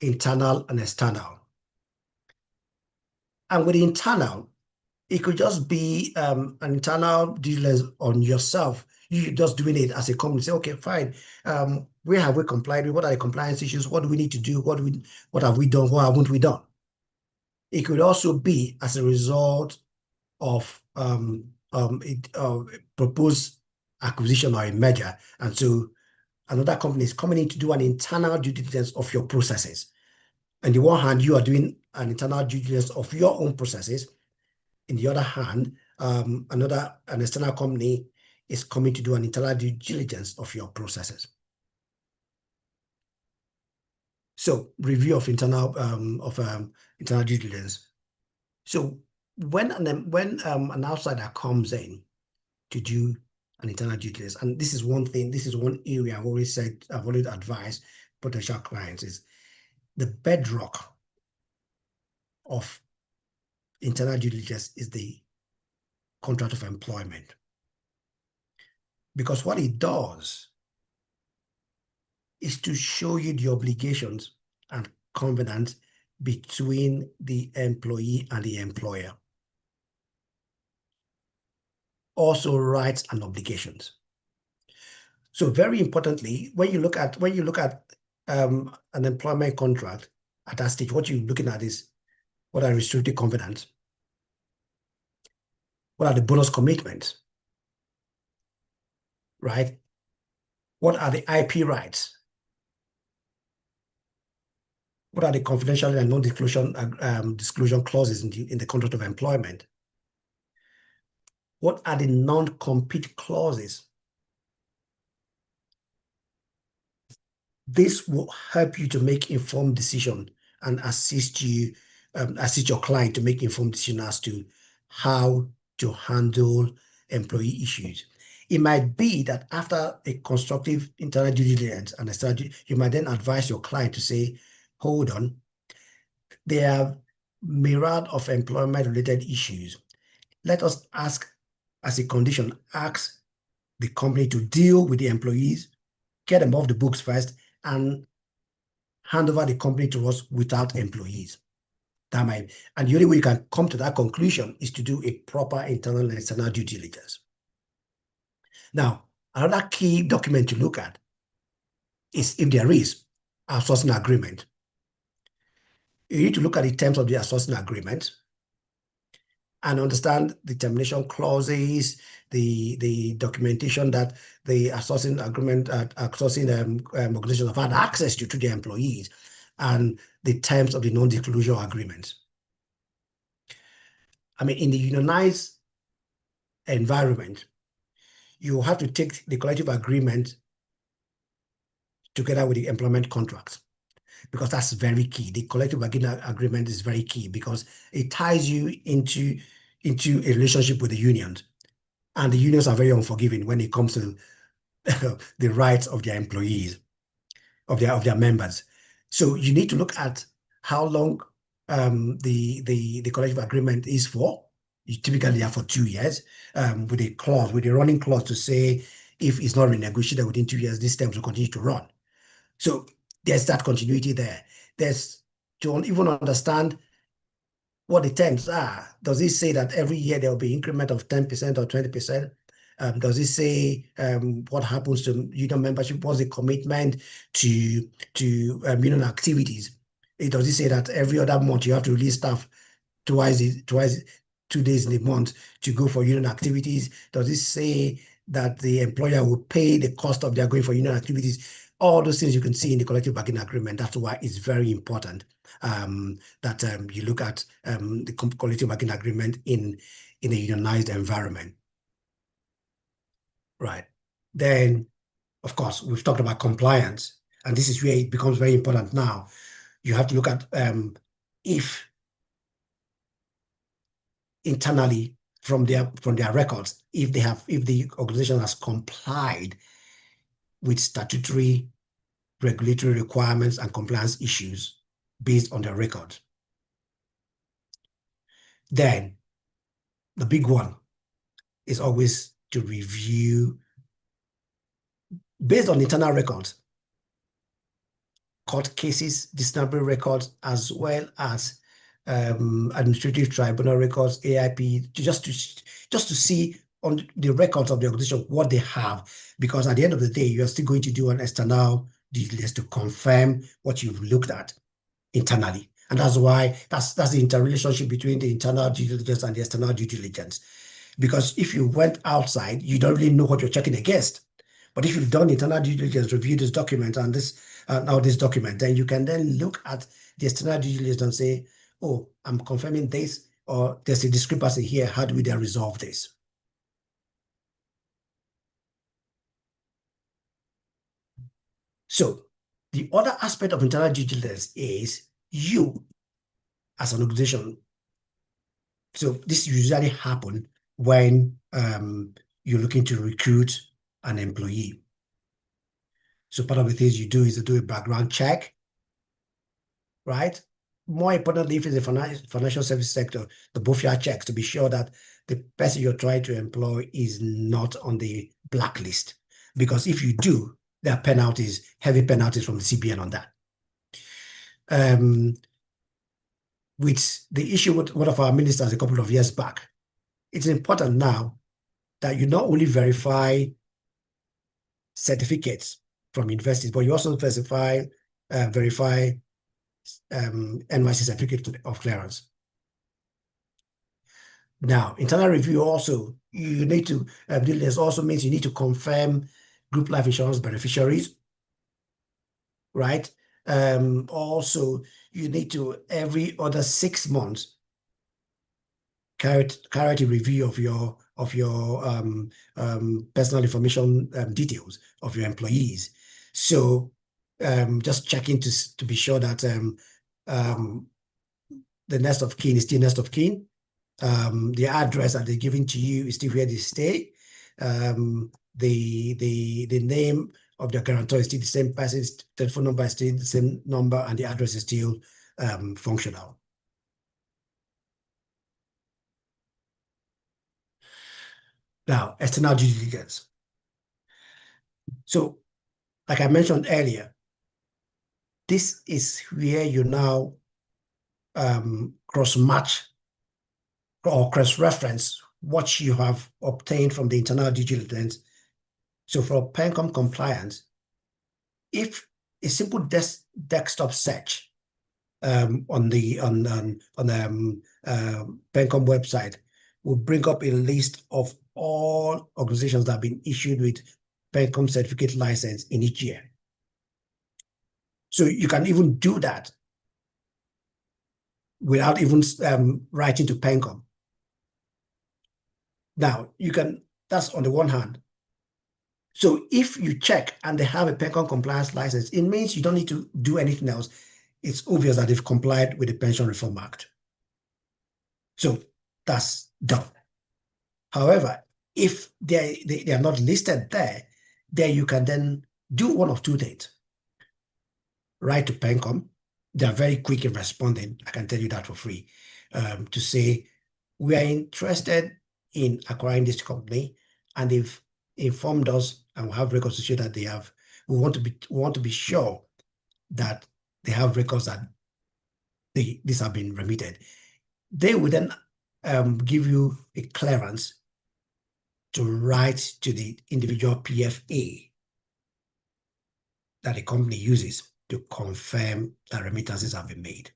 internal and external. And with the internal, it could just be an internal due diligence on yourself. You just doing it as a company. Say, okay, fine. Where have we complied with? What are the compliance issues? What do we need to do? What have we done? What haven't we done? It could also be as a result of proposed acquisition or a merger, and so another company is coming in to do an internal due diligence of your processes. On the one hand, you are doing an internal due diligence of your own processes. In the other hand, an external company is coming to do an internal due diligence of your processes. So, review of internal internal due diligence. So, when an outsider comes in to do an internal due diligence, and this is one thing, this is one area I've always advised potential clients, is the bedrock of internal due diligence is the contract of employment. Because what it does is to show you the obligations and covenants between the employee and the employer. Also rights and obligations. So very importantly, when you look at an employment contract at that stage, what you're looking at is what are restricted covenants? What are the bonus commitments? Right? What are the IP rights? What are the confidentiality and non-disclosure clauses in the contract of employment? What are the non-compete clauses? This will help you to make informed decision and assist your client to make informed decision as to how to handle employee issues. It might be that after a constructive internal due diligence and you might then advise your client to say, hold on, there are myriad of employment-related issues. Let us ask, as a condition, ask the company to deal with the employees, get them off the books first, and hand over the company to us without employees. And the only way you can come to that conclusion is to do a proper internal and external due diligence. Now, another key document to look at is if there is outsourcing agreement. You need to look at the terms of the outsourcing agreement and understand the termination clauses, the documentation that the outsourcing agreement, organizations have had access to their employees, and the terms of the non-disclosure agreement. I mean, in the unionized environment, you have to take the collective agreement together with the employment contract, because that's very key. The collective agreement is very key because it ties you into a relationship with the unions. And the unions are very unforgiving when it comes to the rights of their employees, of their members. So you need to look at how long the collective agreement is for. You typically are for 2 years, with a clause, with a running clause to say if it's not renegotiated within 2 years, these terms will continue to run. So there's that continuity there. There's to even understand what the terms are. Does it say that every year there will be increment of 10% or 20%? Does it say what happens to union membership? What's the commitment to union activities? Does it say that every other month you have to release staff twice 2 days in a month to go for union activities? Does it say that the employer will pay the cost of their going for union activities? All those things you can see in the collective bargaining agreement. That's why it's very important that you look at the collective bargaining agreement in a unionized environment. Right. Then, of course, we've talked about compliance, and this is where it becomes very important now. You have to look at if internally from their records, if the organization has complied with statutory, regulatory requirements and compliance issues based on their record. Then the big one is always to review based on internal records, court cases, disciplinary records, as well as administrative tribunal records, AIP, just to see on the records of the organization what they have, because at the end of the day, you're still going to do an external due diligence to confirm what you've looked at internally. And that's why that's the interrelationship between the internal due diligence and the external due diligence. Because if you went outside, you don't really know what you're checking against. But if you've done internal due diligence, review this document and this document, then you can then look at the external due diligence and say, oh, I'm confirming this, or there's a discrepancy here. How do we then resolve this? So the other aspect of internal due diligence is you as an organization. So this usually happens when you're looking to recruit an employee. So part of the things you do is to do a background check, right? More importantly, if it's a financial service sector, the BOFIA checks to be sure that the person you're trying to employ is not on the blacklist. Because if you do, there are penalties, heavy penalties from the CBN on that. With the issue with one of our ministers a couple of years back, it's important now that you not only verify certificates from universities, but you also verify NYC certificate of clearance. Now, internal review also, you need to, this also means you need to confirm group life insurance beneficiaries, right? Also, you need to, every other 6 months, carry a review of your personal information details of your employees. So just checking to be sure that the next of kin is still next of kin. The address that they're giving to you is still where they stay. The name of the guarantor is still the same person, telephone number is still the same number, and the address is still functional. Now, external due diligence. So, like I mentioned earlier, this is where you now cross-match or cross-reference what you have obtained from the internal due diligence. So for PENCOM compliance, if a simple desktop search on the PENCOM website will bring up a list of all organizations that have been issued with PENCOM certificate license in each year. So you can even do that without even writing to PENCOM. Now, that's on the one hand. So if you check and they have a PENCOM compliance license, it means you don't need to do anything else. It's obvious that they've complied with the Pension Reform Act. So that's done. However, if they are not listed there, There you can then do one of two things. Write to PENCOM. They are very quick in responding. I can tell you that for free. To say, we are interested in acquiring this company, and they've informed us and we have records to show that they have. We want to be sure that they have records that these have been remitted. They will then give you a clearance to write to the individual PFA that the company uses to confirm that remittances have been made.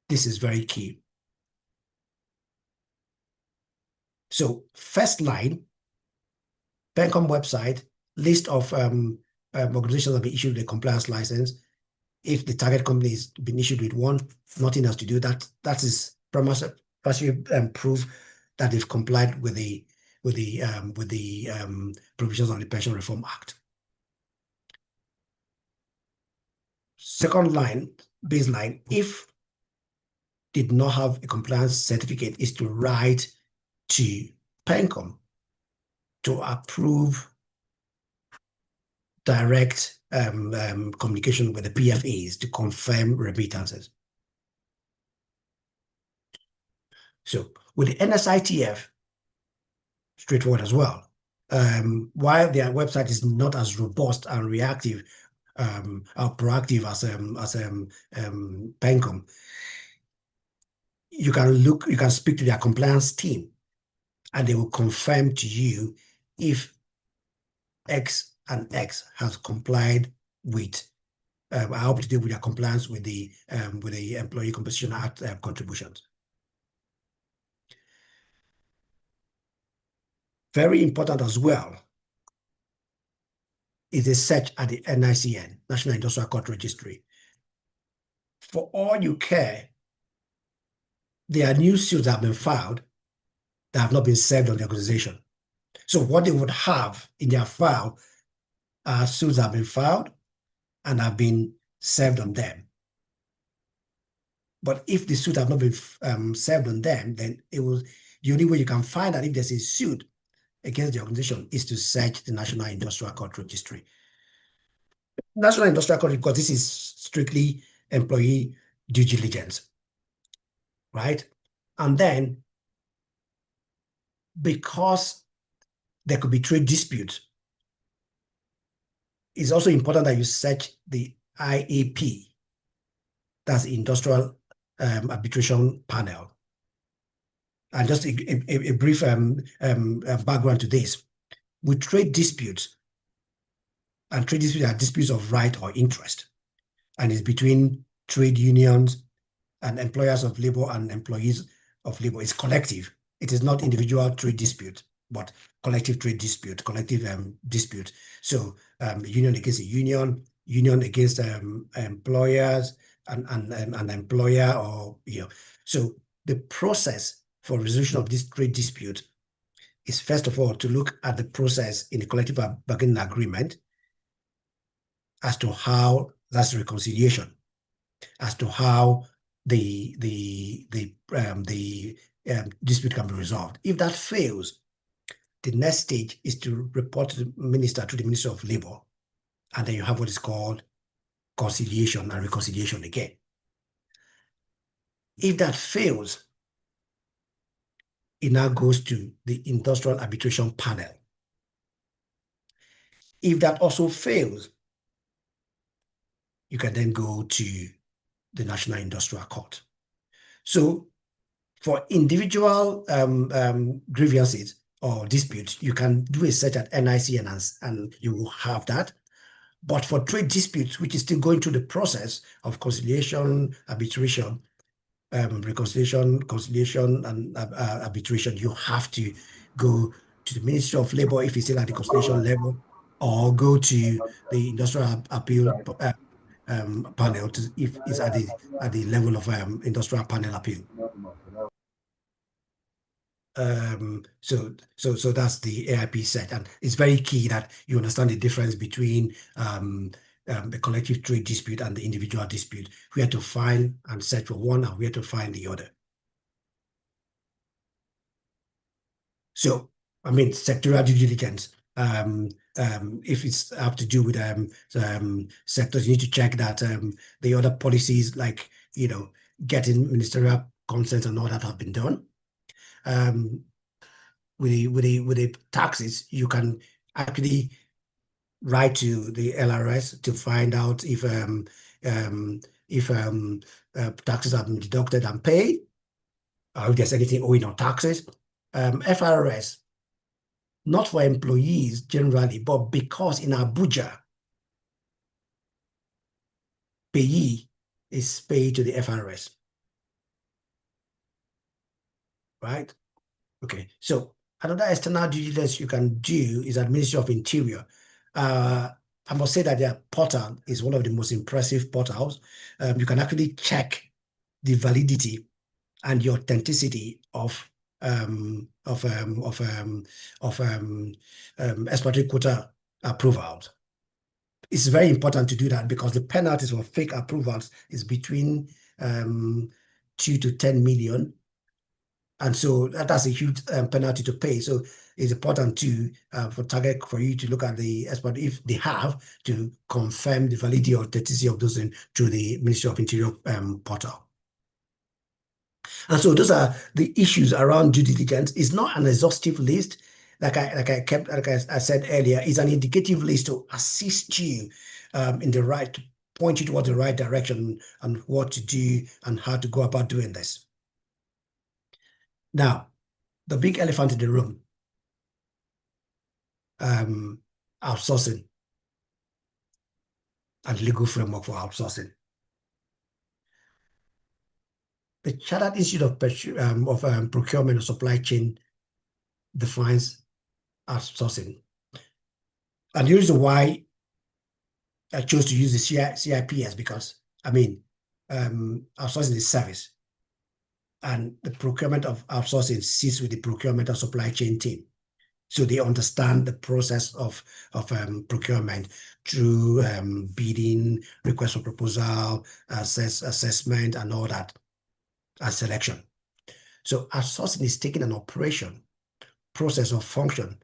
This is very key. So first line, PENCOM website, list of organizations that have been issued a compliance license. If the target company has been issued with one, nothing else to do. That is proof that they've complied with the provisions of the Pension Reform Act. Second line, baseline, if did not have a compliance certificate, is to write to PENCOM to approve direct communication with the PFAs to confirm remittances. So with the NSITF, straightforward as well. While their website is not as robust and reactive or proactive as PENCOM, you can speak to their compliance team, and they will confirm to you if X and X has complied with, are up to date with their compliance with the Employee Compensation Act contributions. Very important as well is a search at the NICN, National Industrial Court Registry. For all you care, there are new suits that have been filed that have not been served on the organization. So what they would have in their file are suits that have been filed and have been served on them. But if the suit have not been served on them, then the only way you can find out if there's a suit against the organization is to search the National Industrial Court Registry. National Industrial Court, because this is strictly employee due diligence, right? And then, because there could be trade disputes, it's also important that you search the IAP, that's the Industrial Arbitration Panel. And just a brief background to this. With trade disputes, and trade disputes are disputes of right or interest, and it's between trade unions and employers of labor and employees of labor. It's collective. It is not individual trade dispute, but collective trade dispute, collective dispute. So union against a union, union against employers and employer, or So the process for resolution of this trade dispute is, first of all, to look at the process in the collective bargaining agreement as to how that's reconciliation, as to how the dispute can be resolved. If that fails, the next stage is to report to the Minister of Labor, and then you have what is called conciliation and reconciliation again. If that fails, it now goes to the Industrial Arbitration Panel. If that also fails, you can then go to the National Industrial Court. So for individual grievances or disputes, you can do a search at NICN and you will have that. But for trade disputes, which is still going through the process of conciliation, arbitration, reconciliation, conciliation, and arbitration, you have to go to the Ministry of Labor if it's still at the conciliation level, or go to the Industrial Appeal panel if it's at the level of Industrial Panel Appeal. So that's the AIP set, and it's very key that you understand the difference between the collective trade dispute and the individual dispute, where to find and search for one and where to find the other. So I mean, sectoral due diligence. If it's have to do with sectors, you need to check that the other policies, like getting ministerial consent and all that, have been done. Um, with the taxes, you can actually write to the LRS to find out um, if taxes have been deducted and paid, or if there's anything owing on taxes. FRS, not for employees generally, but because in Abuja, payee is paid to the FRS, right? Okay, so another external due diligence you can do is at Ministry of Interior. I must say that their portal is one of the most impressive portals. You can actually check the validity and the authenticity of um, of um, of um, expatriate quota approvals. It's very important to do that because the penalties for fake approvals is between 2 to 10 million. And so that's a huge penalty to pay. So it's important to for you to look at the expert if they have to confirm the validity or authenticity of those through the Ministry of Interior portal. And so those are the issues around due diligence. It's not an exhaustive list. Like I said earlier, it's an indicative list to assist you in the right, point you towards the right direction and what to do and how to go about doing this. Now, the big elephant in the room, outsourcing and legal framework for outsourcing. The Chartered Institute of Procurement and Supply Chain defines outsourcing. And the reason why I chose to use the CIPS because, I mean, outsourcing is service. And the procurement of outsourcing sits with the procurement and supply chain team. So they understand the process of procurement through bidding, request for proposal, assessment, and all that, and selection. So outsourcing is taking an operation, process, or function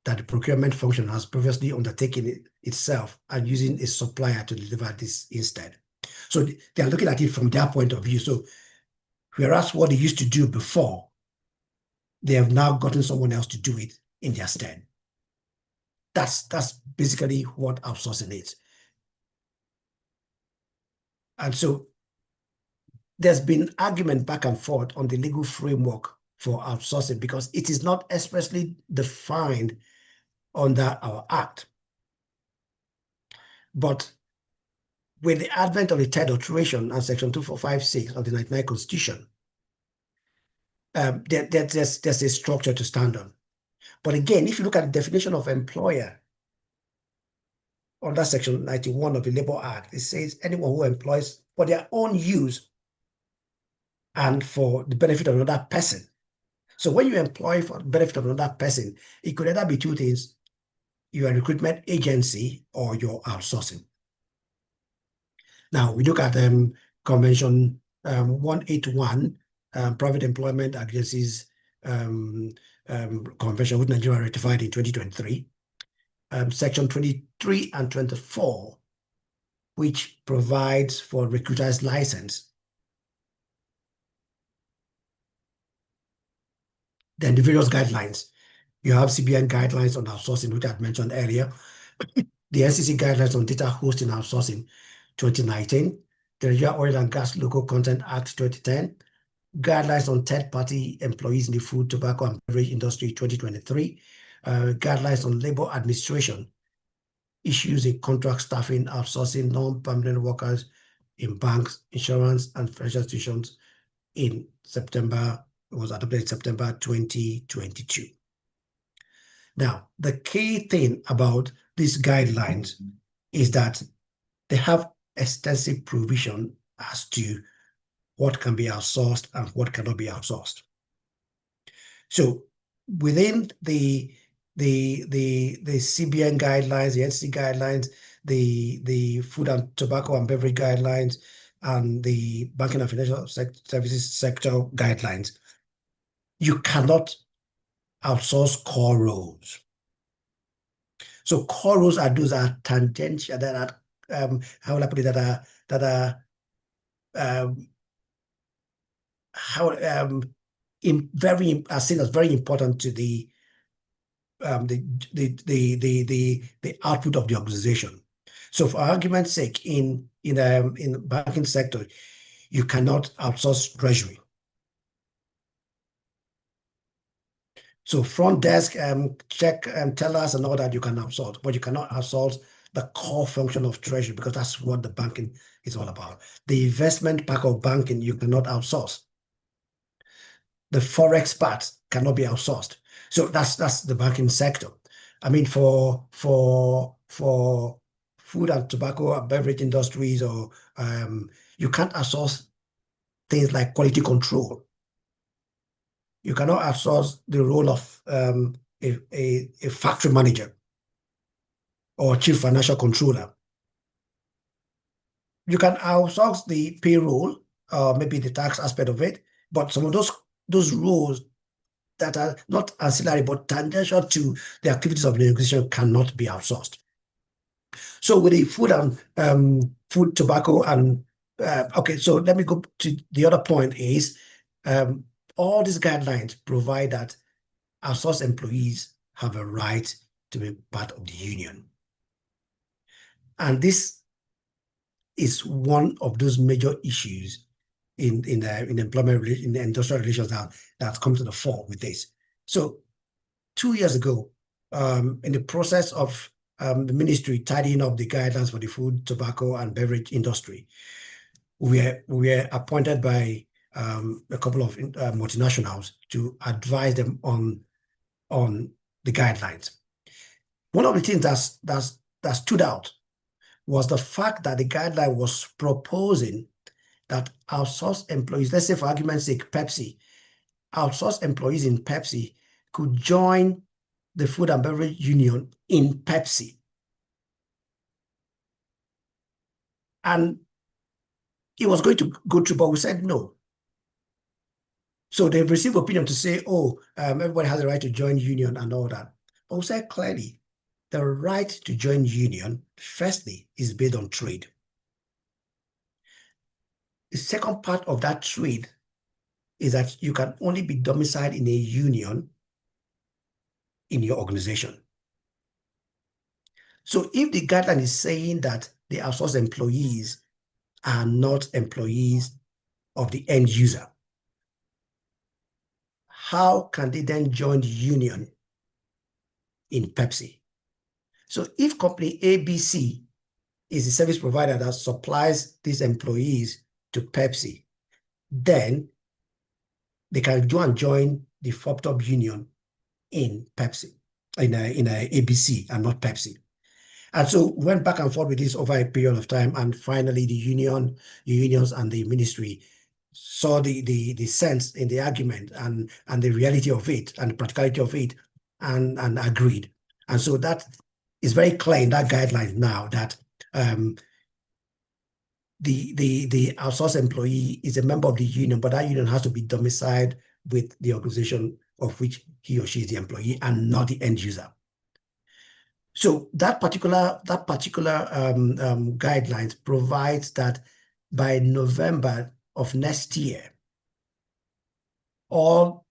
that the procurement function has previously undertaken itself and using a supplier to deliver this instead. So they are looking at it from their point of view. So whereas what they used to do before, they have now gotten someone else to do it in their stead. That's basically what outsourcing is. And so there's been argument back and forth on the legal framework for outsourcing because it is not expressly defined under our Act. But with the advent of the third alteration and Section 2456 of the 99 Constitution, there's a structure to stand on. But again, if you look at the definition of employer under Section 91 of the Labor Act, it says anyone who employs for their own use and for the benefit of another person. So when you employ for the benefit of another person, it could either be two things: you're a recruitment agency or you're outsourcing. Now we look at Convention 181, Private Employment Agencies Convention, which Nigeria ratified in 2023. Section 23 and 24, which provides for recruiter's license. Then the various guidelines. You have CBN guidelines on outsourcing, which I had mentioned earlier. The NCC guidelines on data hosting outsourcing, 2019. The Nigeria Oil and Gas Local Content Act, 2010. Guidelines on third-party employees in the food, tobacco, and beverage industry, 2023. Guidelines on labor administration, issues in contract staffing, outsourcing, non-permanent workers in banks, insurance, and financial institutions in September, it was adopted in September 2022. Now, the key thing about these guidelines is that they have extensive provision as to what can be outsourced and what cannot be outsourced. So within the CBN guidelines, the NCC guidelines, the food and tobacco and beverage guidelines, and the banking and financial services sector guidelines, you cannot outsource core roles. So core roles are those that are tangential, that are how will I put it, that are how are seen as very important to the output of the organization. So for argument's sake, in the banking sector, you cannot outsource treasury. So front desk, check tellers and all that you can outsource, but you cannot outsource the core function of treasury because that's what the banking is all about. The investment part of banking you cannot outsource. The forex part cannot be outsourced. So that's the banking sector. I mean, for food and tobacco and beverage industries, or you can't outsource things like quality control. You cannot outsource the role of a factory manager or chief financial controller. You can outsource the payroll, maybe the tax aspect of it, but some of those roles that are not ancillary but tangential to the activities of the organization cannot be outsourced. So with the food and food, tobacco, and okay, so let me go to the other point is all these guidelines provide that outsourced employees have a right to be part of the union. And this is one of those major issues in the employment, in the industrial relations that come to the fore with this. So 2 years ago, in the process of the ministry tidying up the guidelines for the food, tobacco, and beverage industry, we were appointed by a couple of multinationals to advise them on the guidelines. One of the things that stood out was the fact that the guideline was proposing that outsourced employees, let's say for argument's sake, Pepsi, outsourced employees in Pepsi could join the Food and Beverage Union in Pepsi. And it was going to go through, but we said no. So they've received opinion to say, oh, everybody has a right to join union and all that. But we said clearly, the right to join union, firstly, is based on trade. The second part of that trade is that you can only be domiciled in a union in your organization. So if the guideline is saying that the outsourced employees are not employees of the end user, how can they then join the union in Pepsi? So if company ABC is the service provider that supplies these employees to Pepsi, then they can go and join the FOPTOP union in Pepsi, in a ABC and not Pepsi. And so we went back and forth with this over a period of time, and finally the unions and the ministry saw the sense in the argument and the reality of it and the practicality of it and agreed. And so that is very clear in that guideline now that the outsourced employee is a member of the union, but that union has to be domiciled with the organization of which he or she is the employee and not the end user. So that particular guidelines provides that by November of next year, all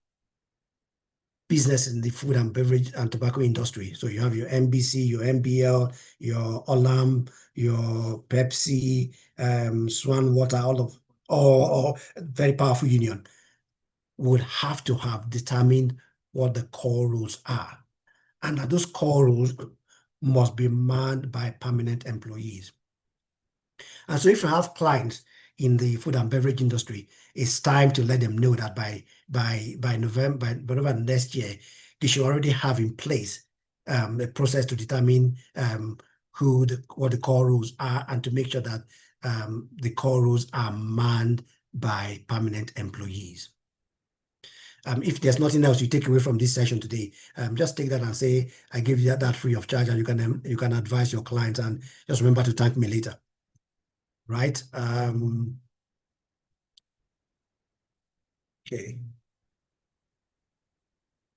businesses in the food and beverage and tobacco industry, so you have your NBC, your MBL, your Olam, your Pepsi, Swan Water, all very powerful union, would have to have determined what the core rules are, and that those core rules must be manned by permanent employees. And so if you have clients in the food and beverage industry, it's time to let them know that by November next year, they should already have in place a process to determine what the core rules are, and to make sure that the core rules are manned by permanent employees. If there's nothing else you take away from this session today, just take that and say, I give you that free of charge, and you can advise your clients, and just remember to thank me later. Right? Okay.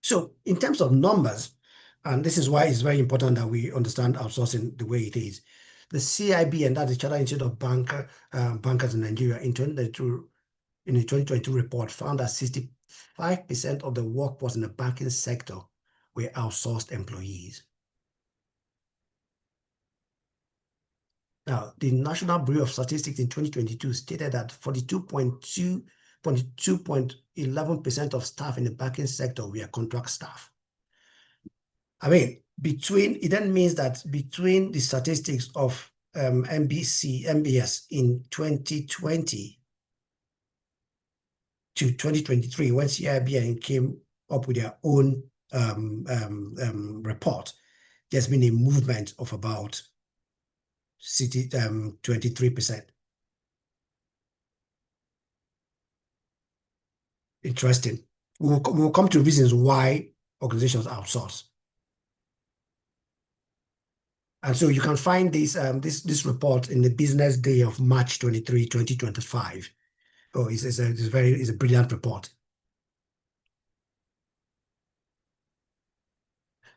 So in terms of numbers, and this is why it's very important that we understand outsourcing the way it is. The CIB, and that's the Chartered Institute of Bankers in Nigeria, in 2022, in the 2022 report, found that 65% of the workforce in the banking sector were outsourced employees. Now, the National Bureau of Statistics in 2022 stated that 42.11% of staff in the banking sector were contract staff. I mean, it then means that between the statistics of MBS in 2020 to 2023, when CIBN came up with their own report, there's been a movement of about 23%. Interesting. We'll come to reasons why organizations outsource. And so you can find this report in the Business Day of March 23, 2025. Oh, it's a brilliant report.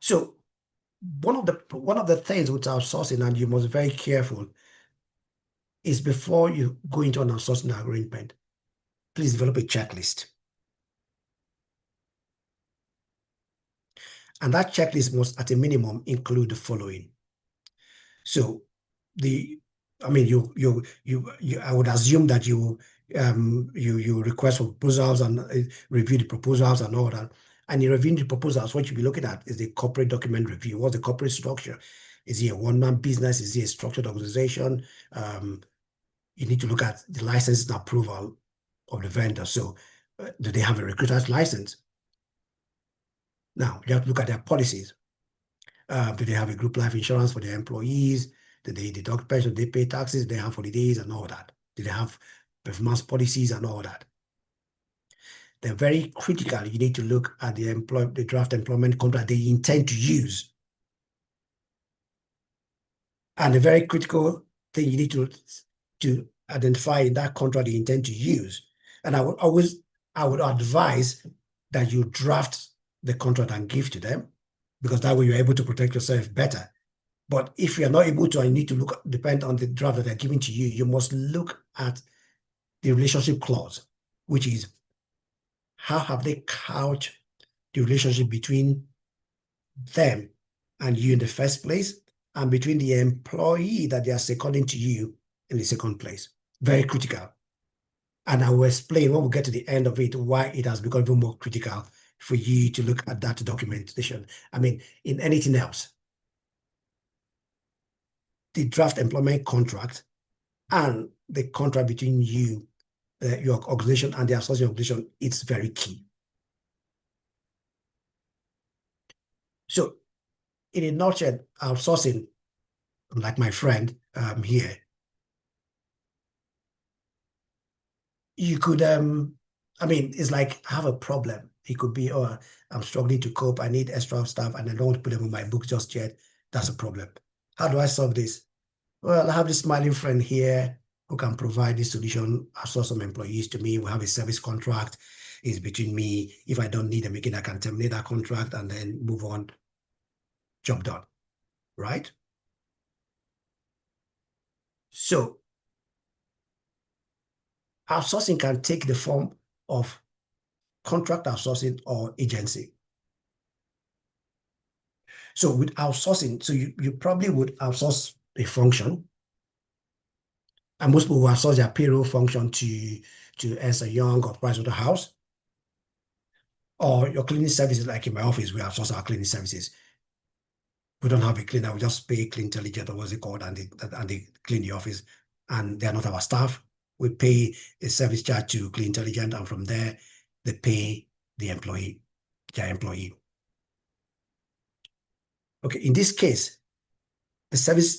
So one of the things with outsourcing, and you must be very careful, is before you go into an outsourcing agreement, please develop a checklist. And that checklist must, at a minimum, include the following. So I would assume that you request for proposals and review the proposals and all that. And in reviewing the proposals, what you'll be looking at is the corporate document review. What's the corporate structure? Is it a one-man business? Is it a structured organization? You need to look at the license and approval of the vendor. So do they have a recruiter's license? Now, you have to look at their policies. Do they have a group life insurance for their employees? Do they deduct pension? Do they pay taxes? Do they have holidays and all that? Do they have performance policies and all that? They're very critical. You need to look at the draft employment contract they intend to use. And a very critical thing you need to identify in that contract they intend to use. And I would advise that you draft the contract and give to them, because that way you're able to protect yourself better. But if you're not able to, and you need to depend on the draft that they're giving to you, you must look at the relationship clause, which is how have they couched the relationship between them and you in the first place, and between the employee that they are seconding to you in the second place. Very critical. And I will explain when we get to the end of it why it has become even more critical for you to look at that documentation. I mean, in anything else, the draft employment contract and the contract between you, your organization, and the associate organization, it's very key. So, in a nutshell, outsourcing, like my friend here, you could, it's like have a problem. It could be, oh, I'm struggling to cope. I need extra staff and I don't want to put them on my book just yet. That's a problem. How do I solve this? Well, I have this smiling friend here who can provide this solution. I saw some employees to me. We have a service contract. It's between me. If I don't need them again, I can terminate that contract and then move on. Job done, right? So outsourcing can take the form of contract outsourcing or agency. So with outsourcing, so you probably would outsource a function, and most people will outsource their payroll function to Ernst & Young or Pricewaterhouse, or your cleaning services. Like in my office, we outsource our cleaning services. We don't have a cleaner; we just pay Clean-Intelligent, or what's it called, and they clean the office, and they're not our staff. We pay a service charge to Clean-Intelligent, and from there, they pay the employee, their employee. Okay, in this case, the service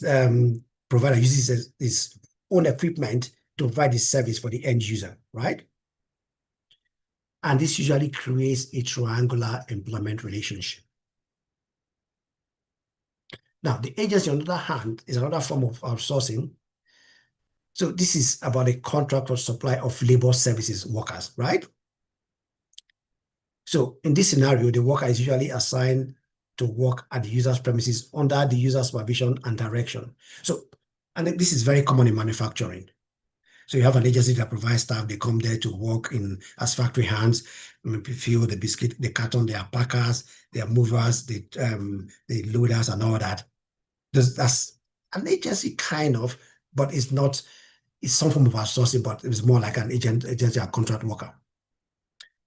provider uses his own equipment to provide the service for the end user, right? And this usually creates a triangular employment relationship. Now, the agency, on the other hand, is another form of outsourcing. So this is about a contract for supply of labor services workers, right? So in this scenario, the worker is usually assigned to work at the user's premises under the user's supervision and direction. So, and this is very common in manufacturing. So you have an agency that provides staff, they come there to work as factory hands, maybe fill the biscuit, the carton, they are packers, they are movers, the loaders and all that. That's an agency kind of, but it's not, it's some form of outsourcing, but it's more like an agency or contract worker.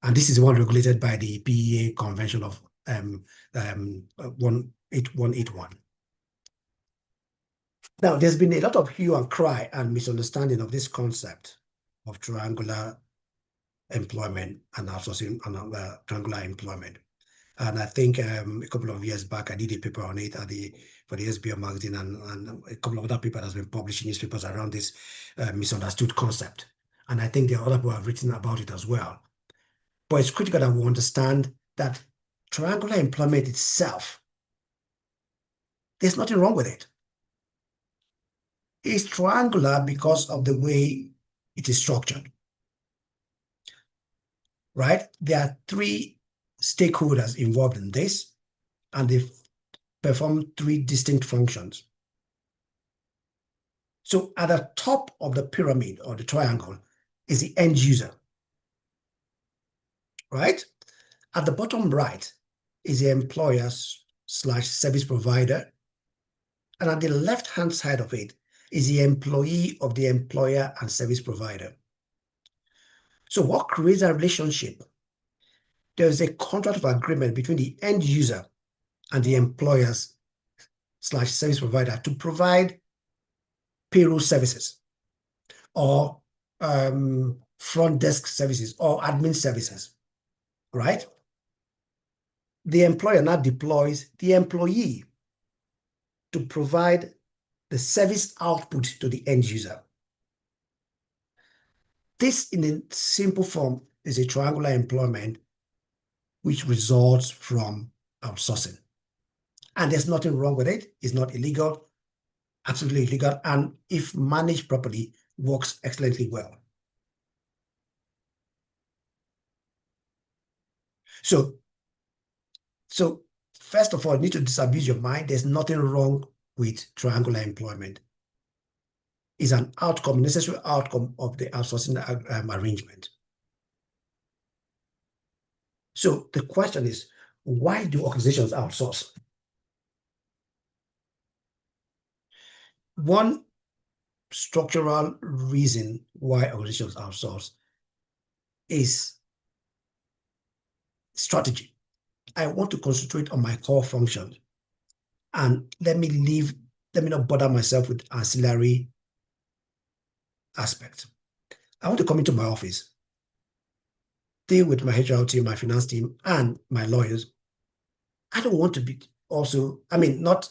And this is one regulated by the PEA Convention of 18181. Now, there's been a lot of hue and cry and misunderstanding of this concept of triangular employment and outsourcing and triangular employment. And I think a couple of years back, I did a paper on it for the SBO magazine, and a couple of other people has been publishing newspapers around this misunderstood concept. And I think there are other people who have written about it as well. But it's critical that we understand that triangular employment itself, there's nothing wrong with it. It's triangular because of the way it is structured, right? There are three stakeholders involved in this, and they perform three distinct functions. So at the top of the pyramid or the triangle is the end user, right? At the bottom right is the employer/service provider. And at the left-hand side of it is the employee of the employer and service provider. So what creates a relationship? There is a contract of agreement between the end user and the employers/service provider to provide payroll services or front desk services or admin services, right? The employer now deploys the employee to provide the service output to the end user. This, in a simple form, is a triangular employment which results from outsourcing. And there's nothing wrong with it. It's not illegal, absolutely illegal, and if managed properly, works excellently well. So first of all, you need to disabuse your mind. There's nothing wrong with triangular employment. It's an outcome, necessary outcome of the outsourcing arrangement. So the question is, why do organizations outsource? One structural reason why organizations outsource is strategy. I want to concentrate on my core functions, and let me not bother myself with ancillary aspects. I want to come into my office, deal with my HR team, my finance team, and my lawyers. I don't want to be also, I'm not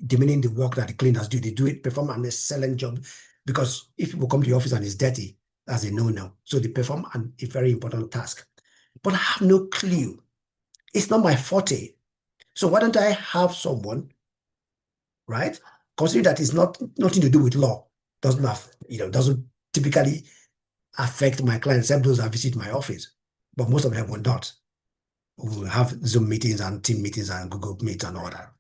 demeaning the work that the cleaners do. They perform an excellent job, because if people come to the office and it's dirty, that's a no-no. So they perform a very important task. But I have no clue. It's not my forte. So why don't I have someone, right? Considering that it's nothing to do with law, doesn't typically affect my clients, except those that visit my office. But most of them will not. We will have Zoom meetings and team meetings and Google Meet and all that.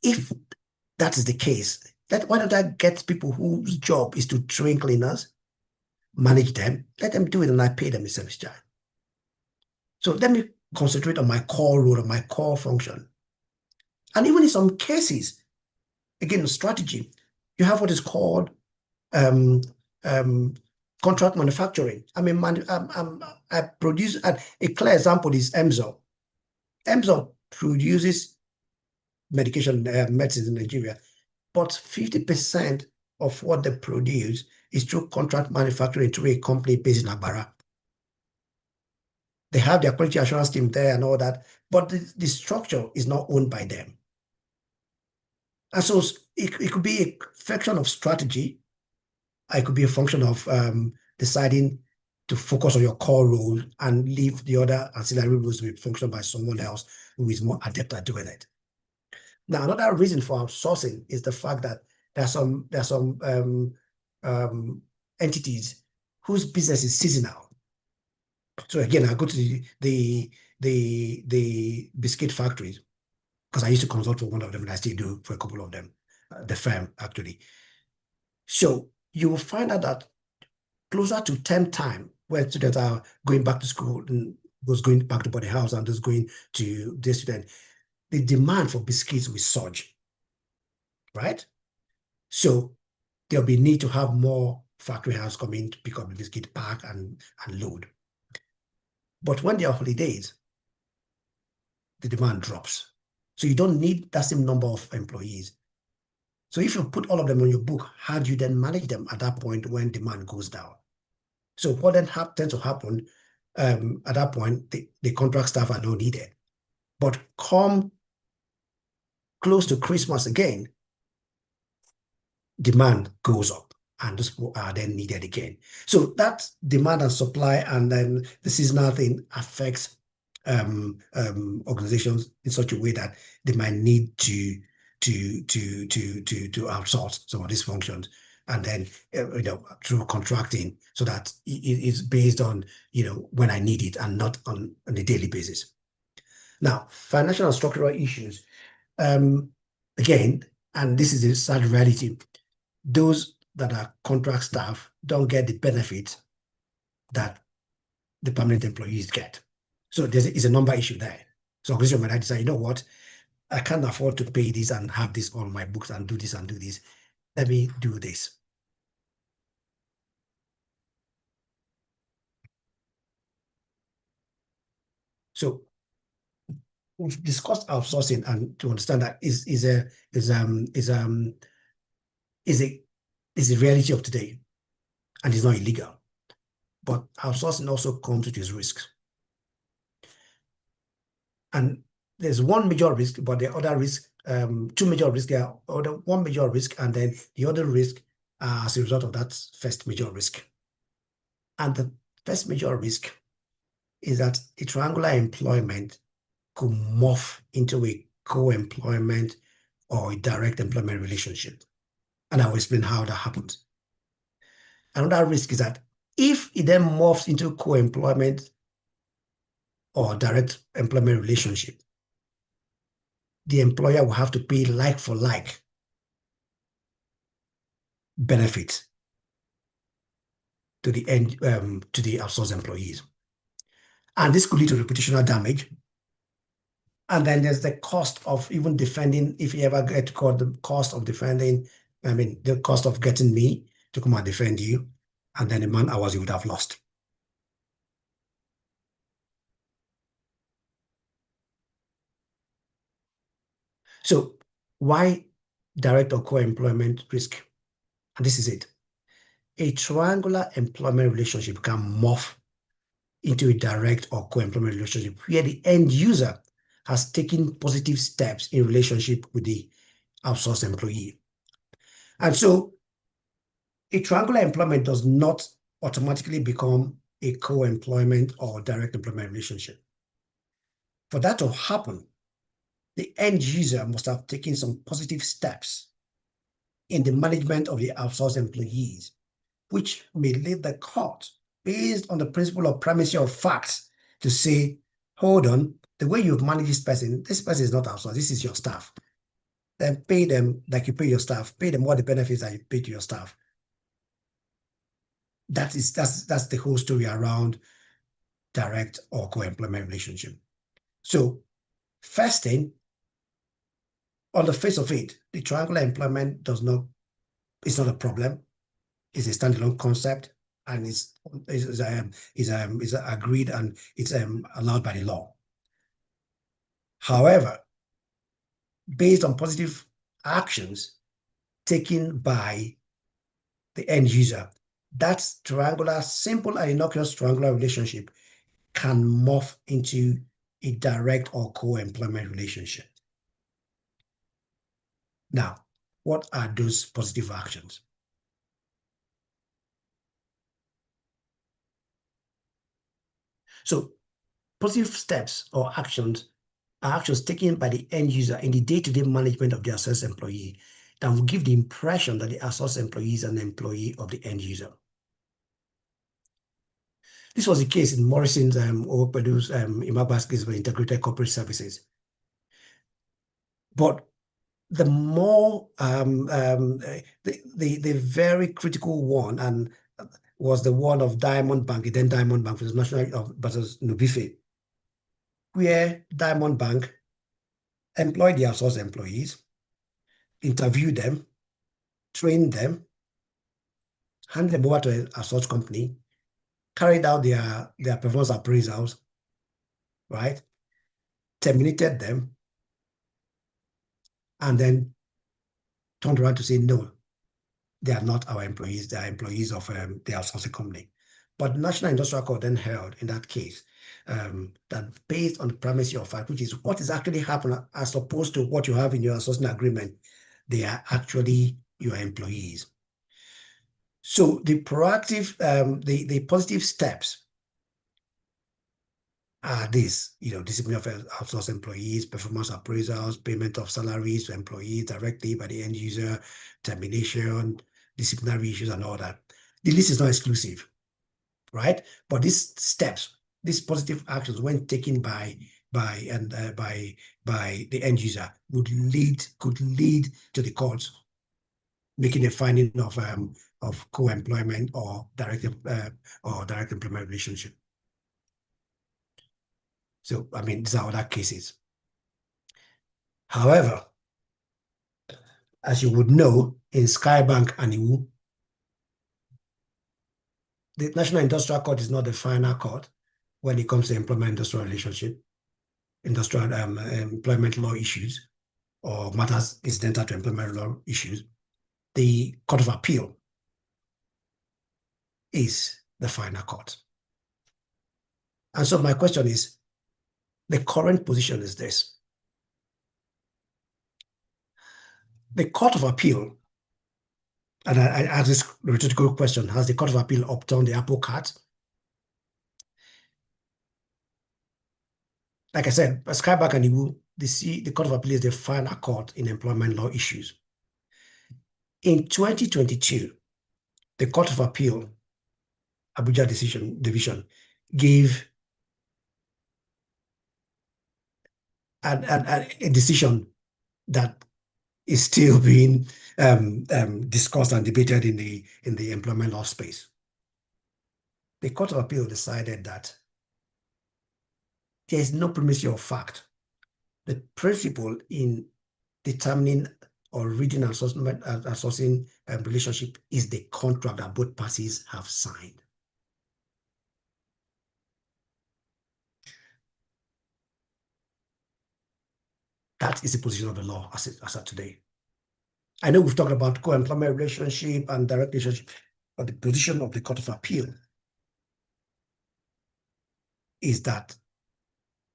If that is the case, why don't I get people whose job is to train cleaners, manage them, let them do it, and I pay them a service charge. So let me concentrate on my core role, on my core function. And even in some cases, again, strategy, you have what is called contract manufacturing. I produce, a clear example is Emzor. Emzor produces medicines in Nigeria, but 50% of what they produce is through contract manufacturing through a company based in Agbara. They have their quality assurance team there and all that, but the structure is not owned by them. And so it could be a function of strategy. It could be a function of deciding to focus on your core role and leave the other ancillary roles to be functioned by someone else who is more adept at doing it. Now, another reason for outsourcing is the fact that there are some entities whose business is seasonal. So again, I go to the biscuit factories because I used to consult for one of them, and I still do for a couple of them, the firm actually. So you will find out that closer to term time, where students are going back to school and those going back to body house and those going to this student, the demand for biscuits will surge, right? So there'll be need to have more factory house come in to pick up the biscuit, pack and load. But when there are holidays, the demand drops. So you don't need that same number of employees. So if you put all of them on your book, how do you then manage them at that point when demand goes down? So what then tends to happen at that point, the contract staff are not needed. But come close to Christmas again, demand goes up and those people are then needed again. So that demand and supply and then the seasonal thing affects organizations in such a way that they might need to outsource some of these functions, and then through contracting, so that it's based on when I need it and not on a daily basis. Now, financial and structural issues, again, and this is a sad reality, those that are contract staff don't get the benefit that the permanent employees get. So is a number issue there. So organization might decide, you know what, I can't afford to pay this and have this on my books and do this and do this. Let me do this. So we've discussed outsourcing, and to understand that is a reality of today, and it's not illegal. But outsourcing also comes with its risks. And there's one major risk, but the other risk, two major risks there, or one major risk, and then the other risk as a result of that first major risk. And the first major risk is that a triangular employment could morph into a co-employment or a direct employment relationship. And I will explain how that happens. Another risk is that if it then morphs into co-employment or direct employment relationship, the employer will have to pay like for like benefits to the outsourced employees. And this could lead to reputational damage. And then there's the cost of even defending, if you ever get caught, the cost of defending, the cost of getting me to come and defend you, and then the man hours you would have lost. So why direct or co-employment risk? And this is it. A triangular employment relationship can morph into a direct or co-employment relationship where the end user has taken positive steps in relationship with the outsourced employee. And so a triangular employment does not automatically become a co-employment or direct employment relationship. For that to happen, the end user must have taken some positive steps in the management of the outsourced employees, which may lead the court, based on the principle of primacy of facts, to say, hold on, the way you've managed this person is not outsourced, this is your staff. Then pay them like you pay your staff, pay them all the benefits that you pay to your staff. That's the whole story around direct or co-employment relationship. So first thing, on the face of it, the triangular employment it's not a problem. It's a standalone concept, and is agreed and it's allowed by the law. However, based on positive actions taken by the end user, that simple and innocuous triangular relationship can morph into a direct or co-employment relationship. Now, what are those positive actions? So positive steps or actions are actions taken by the end user in the day-to-day management of the outsourced employee that will give the impression that the outsourced employee is an employee of the end user. This was the case in Morrison's or Purdue's Imagba's case for integrated corporate services. But the more the very critical one and was the one of Diamond Bank, the then Diamond Bank versus National versus Nubife, where Diamond Bank employed their source employees, interviewed them, trained them, handed them over to a source company, carried out their performance appraisals, right? Terminated them, and then turned around to say, no, they are not our employees, they are employees of the outsourcing company. But the National Industrial Court then held in that case that based on the primacy of fact, which is what is actually happening as opposed to what you have in your outsourcing agreement, they are actually your employees. So the proactive, the positive steps are this, discipline of outsourced employees, performance appraisals, payment of salaries to employees directly by the end user, termination, disciplinary issues, and all that. The list is not exclusive, right? But these steps, these positive actions, when taken by the end user, could lead to the courts making a finding of co-employment or direct employment relationship. So, I mean, these are other cases. However, as you would know, in Skybank and Iwu, the National Industrial Court is not the final court when it comes to employment-industrial relationship, industrial employment law issues, or matters incidental to employment law issues. The Court of Appeal is the final court. And so my question is, the current position is this. The Court of Appeal, and I ask this rhetorical question, has the Court of Appeal upturned the apple cart? Like I said, Skybank and Iwu, the Court of Appeal is the final court in employment law issues. In 2022, the Court of Appeal, Abuja Division, gave a decision that is still being discussed and debated in the employment law space. The Court of Appeal decided that there is no primacy of fact. The principle in determining or reading and sourcing relationship is the contract that both parties have signed. That is the position of the law as of today. I know we've talked about co-employment relationship and direct relationship, but the position of the Court of Appeal is that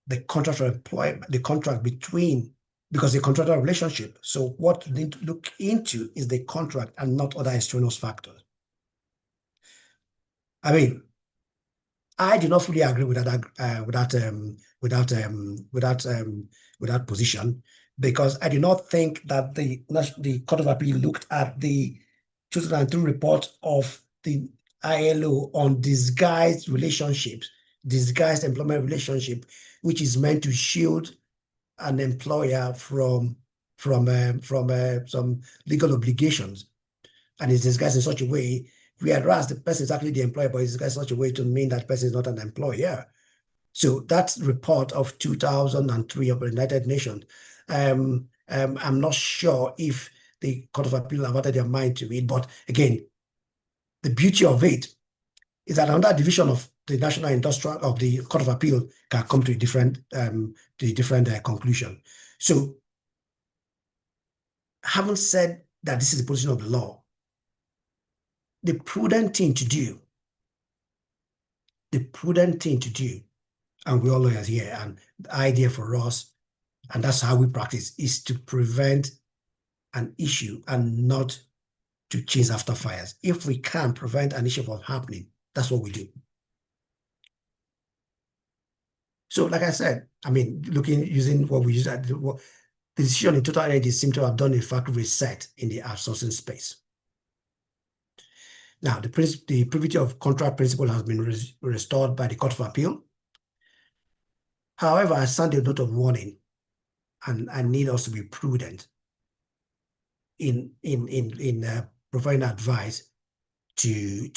the contract for employment, the contract between, because the contractual relationship, so what you need to look into is the contract and not other extraneous factors. I mean, I do not fully agree with that position, because I do not think that the Court of Appeal looked at the 2003 report of the ILO on disguised relationships, disguised employment relationship, which is meant to shield an employer from some legal obligations, and is disguised in such a way, whereas the person is actually the employer, but it's disguised in such a way to mean that person is not an employer. So that report of 2003 of the United Nations, I'm not sure if the Court of Appeal have added their mind to it, but again, the beauty of it is that another division of the National Industrial of the Court of Appeal can come to a different conclusion. So, having said that this is the position of the law, the prudent thing to do, and we're all lawyers here, and the idea for us, and that's how we practice, is to prevent an issue and not to chase after fires. If we can prevent an issue from happening, that's what we do. So, like I said, I mean, using what we use, the decision in total energy seems to have done, in fact, reset in the outsourcing space. Now, the privity of contract principle has been restored by the Court of Appeal. However, I sound a note of warning, and I need us to be prudent in providing advice to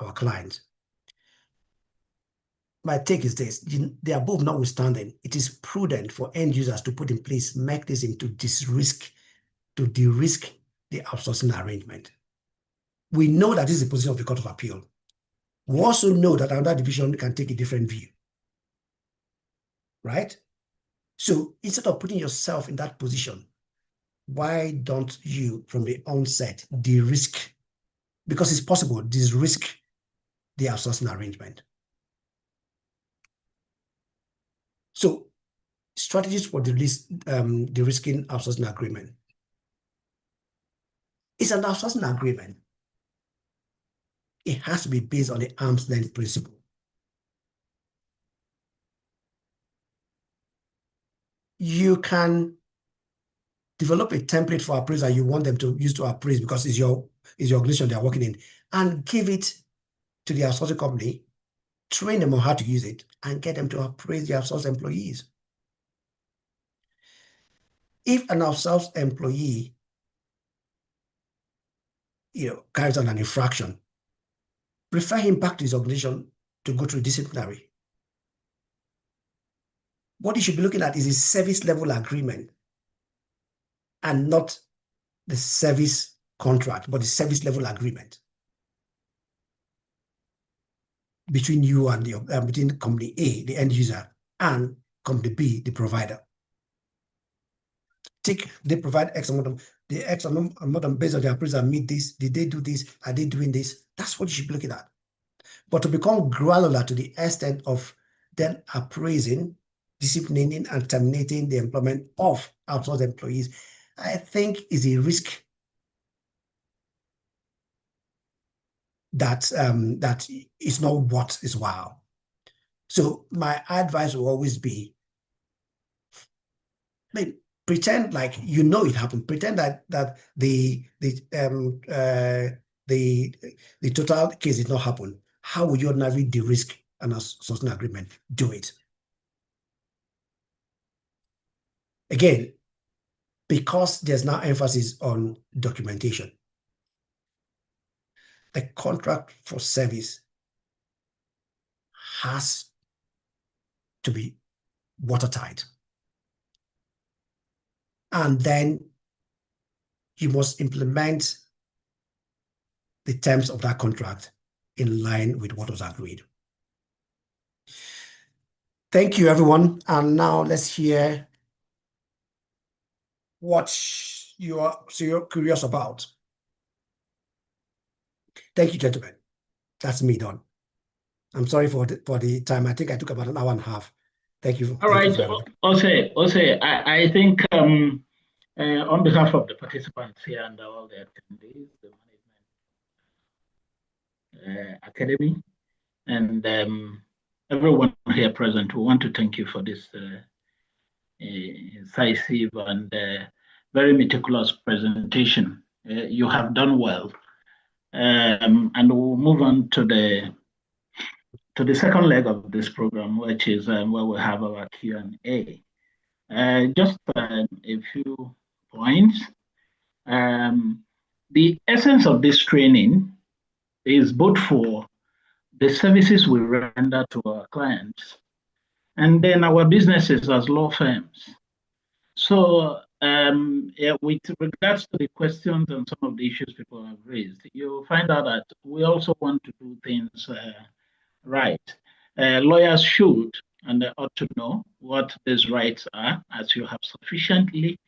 our clients. My take is this: the above notwithstanding, it is prudent for end users to put in place mechanism to de-risk the outsourcing arrangement. We know that this is the position of the Court of Appeal. We also know that another division can take a different view, right? So instead of putting yourself in that position, why don't you, from the onset, de-risk, because it's possible, de-risk the outsourcing arrangement? So strategies for de-risking outsourcing agreement. It's an outsourcing agreement. It has to be based on the arm's length principle. You can develop a template for appraiser you want them to use to appraise because it's your organization they're working in, and give it to the outsourcing company, train them on how to use it, and get them to appraise the outsourced employees. If an outsourced employee, carries out an infraction, refer him back to his organization to go through disciplinary. What you should be looking at is a service level agreement, and not the service contract, but the service level agreement between you and between company A, the end user, and company B, the provider. They provide X amount, the X amount based on the appraisal meet this. Did they do this? Are they doing this? That's what you should be looking at. But to become granular to the extent of then appraising, disciplining, and terminating the employment of outsourced employees, I think is a risk that is not what is wow. So my advice will always be, pretend like you know it happened. Pretend that the total case did not happen. How would you ordinarily de-risk an outsourcing agreement? Do it. Again, because there's now emphasis on documentation. The contract for service has to be watertight. And then you must implement the terms of that contract in line with what was agreed. Thank you, everyone. And now let's hear what you're curious about. Thank you, gentlemen. That's me done. I'm sorry for the time. I think I took about an hour and a half. Thank you. All right. Ose, I think on behalf of the participants here and all the attendees, the Management Academy, and everyone here present, we want to thank you for this incisive and very meticulous presentation. You have done well. And we'll move on to the second leg of this program, which is where we have our Q&A. Just a few points. The essence of this training is both for the services we render to our clients and then our businesses as law firms. So with regards to the questions and some of the issues people have raised, you'll find out that we also want to do things right. Lawyers should and they ought to know what these rights are, as you have sufficiently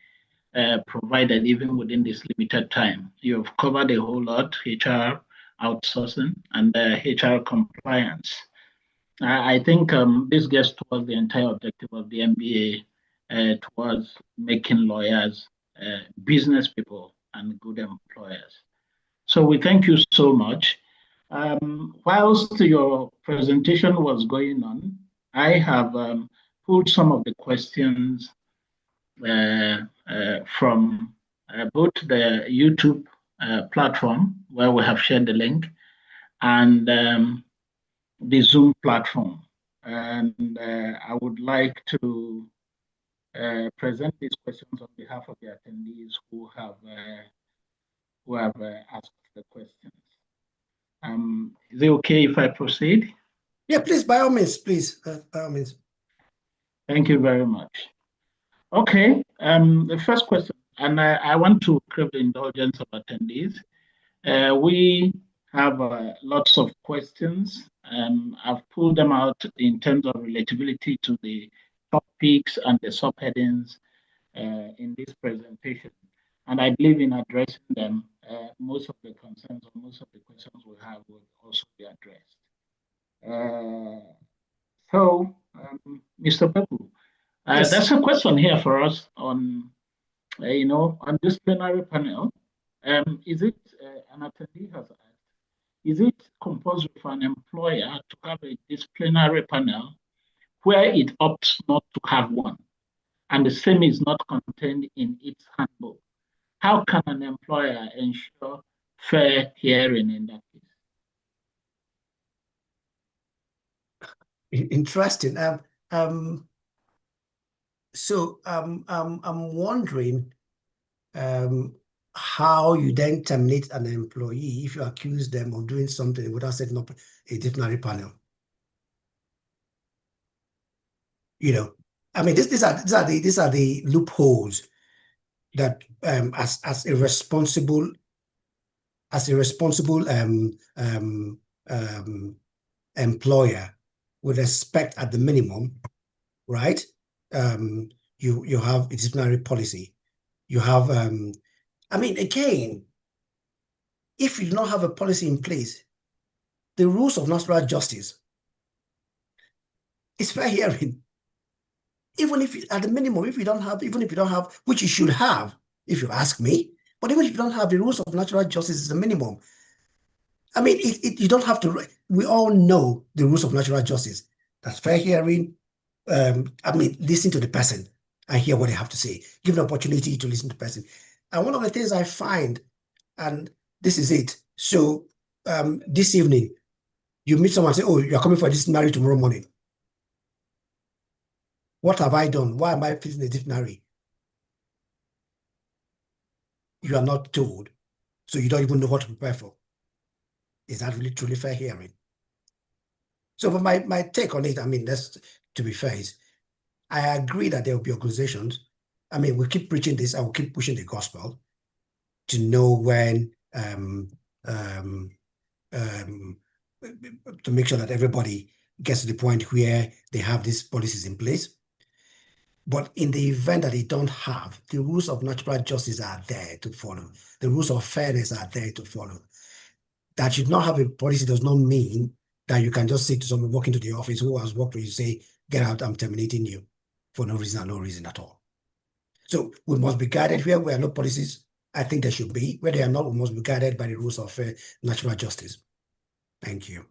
provided even within this limited time. You've covered a whole lot: HR, outsourcing, and HR compliance. I think this gets towards the entire objective of the MBA, towards making lawyers business people and good employers. So we thank you so much. Whilst your presentation was going on, I have pulled some of the questions from both the YouTube platform where we have shared the link, and the Zoom platform. And I would like to present these questions on behalf of the attendees who have asked the questions. Is it okay if I proceed? Yeah, please, by all means, please, by all means. Thank you very much. Okay, the first question, and I want to crave the indulgence of attendees. We have lots of questions. I've pulled them out in terms of relatability to the topics and the subheadings in this presentation. And I believe in addressing them, most of the concerns or most of the questions we have will also be addressed. Mr. Pepu, Yes. there's a question here for us on, on disciplinary panel. Is it, an attendee has asked, is it compulsory for an employer to have a disciplinary panel where it opts not to have one, and the same is not contained in its handbook? How can an employer ensure fair hearing in that case? Interesting. I'm wondering how you then terminate an employee if you accuse them of doing something without setting up a disciplinary panel. I mean, these are the loopholes that as a responsible employer would expect at the minimum, right? You have a disciplinary policy. You have, I mean, again, if you do not have a policy in place, the rules of natural justice is fair hearing. Even if, at the minimum, even if you don't have, which you should have, if you ask me, but even if you don't have the rules of natural justice is the minimum. I mean, you don't have to, we all know the rules of natural justice. That's fair hearing. I mean, listen to the person and hear what they have to say. Give an opportunity to listen to the person. And one of the things I find, and this is it. So this evening, you meet someone and say, oh, you're coming for a disciplinary tomorrow morning. What have I done? Why am I facing a disciplinary? You are not told, so you don't even know what to prepare for. Is that really truly fair hearing? So for my take on it, I mean, that's, to be fair, is I agree that there will be organizations. I mean, we keep preaching this, I will keep pushing the gospel to know when to make sure that everybody gets to the point where they have these policies in place. But in the event that they don't have, the rules of natural justice are there to follow. The rules of fairness are there to follow. That you not have a policy does not mean that you can just say to someone walking to the office who has worked with you, say, get out, I'm terminating you for no reason or no reason at all. So we must be guided where there are no policies. I think there should be. Where they are not, we must be guided by the rules of natural justice. Thank you.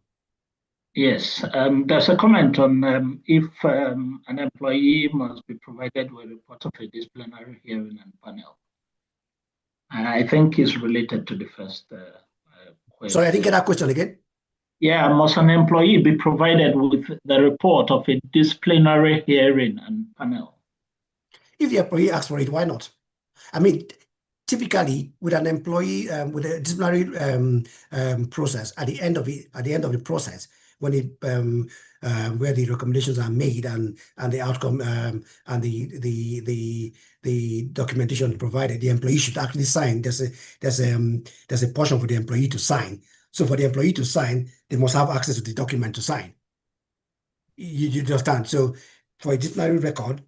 Yes, there's a comment on if an employee must be provided with a report of a disciplinary hearing and panel. I think it's related to the first question. Sorry, I didn't get that question again. Yeah, must an employee be provided with the report of a disciplinary hearing and panel? If the employee asks for it, why not? I mean, typically with an employee with a disciplinary process, at the end of the process, when it where the recommendations are made and the outcome and the documentation provided, the employee should actually sign. There's a portion for the employee to sign. So for the employee to sign, they must have access to the document to sign. You understand? So for a disciplinary record,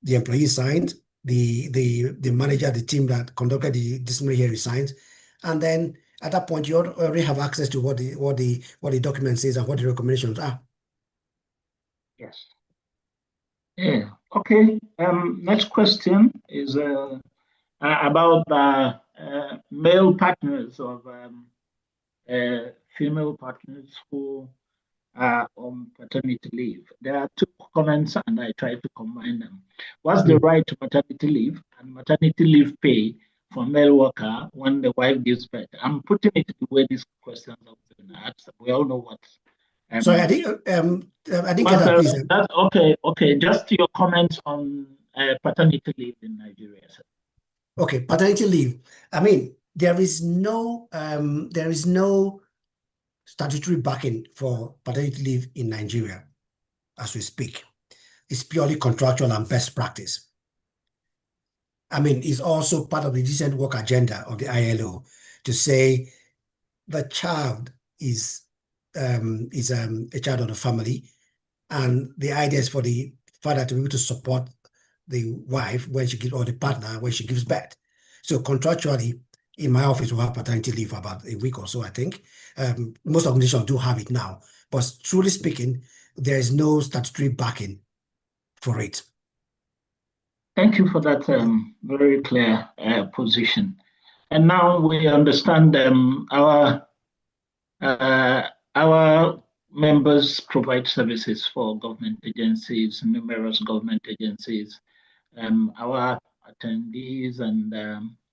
the employee signed, the manager, the team that conducted the disciplinary hearing signs, and then at that point you already have access to what the document says and what the recommendations are. Yes. Yeah. Okay. Next question is about male partners of female partners who are on paternity leave. There are two comments, and I try to combine them. What's the right to maternity leave and maternity leave pay for male worker when the wife gives birth? I'm putting it the way these questions have been asked. We all know what. Sorry, I didn't get But that, please. that's okay. Okay, just your comments on paternity leave in Nigeria, sir. Okay, paternity leave. I mean, there is no statutory backing for paternity leave in Nigeria as we speak. It's purely contractual and best practice. I mean, it's also part of the decent work agenda of the ILO to say the child is a child of the family, and the idea is for the father to be able to support the wife when she gives, or the partner when she gives birth. So contractually, in my office, we have paternity leave for about a week or so, I think. Most organizations do have it now, but truly speaking, there is no statutory backing for it. Thank you for that very clear position. And now we understand our members provide services for government agencies, numerous government agencies. Our attendees and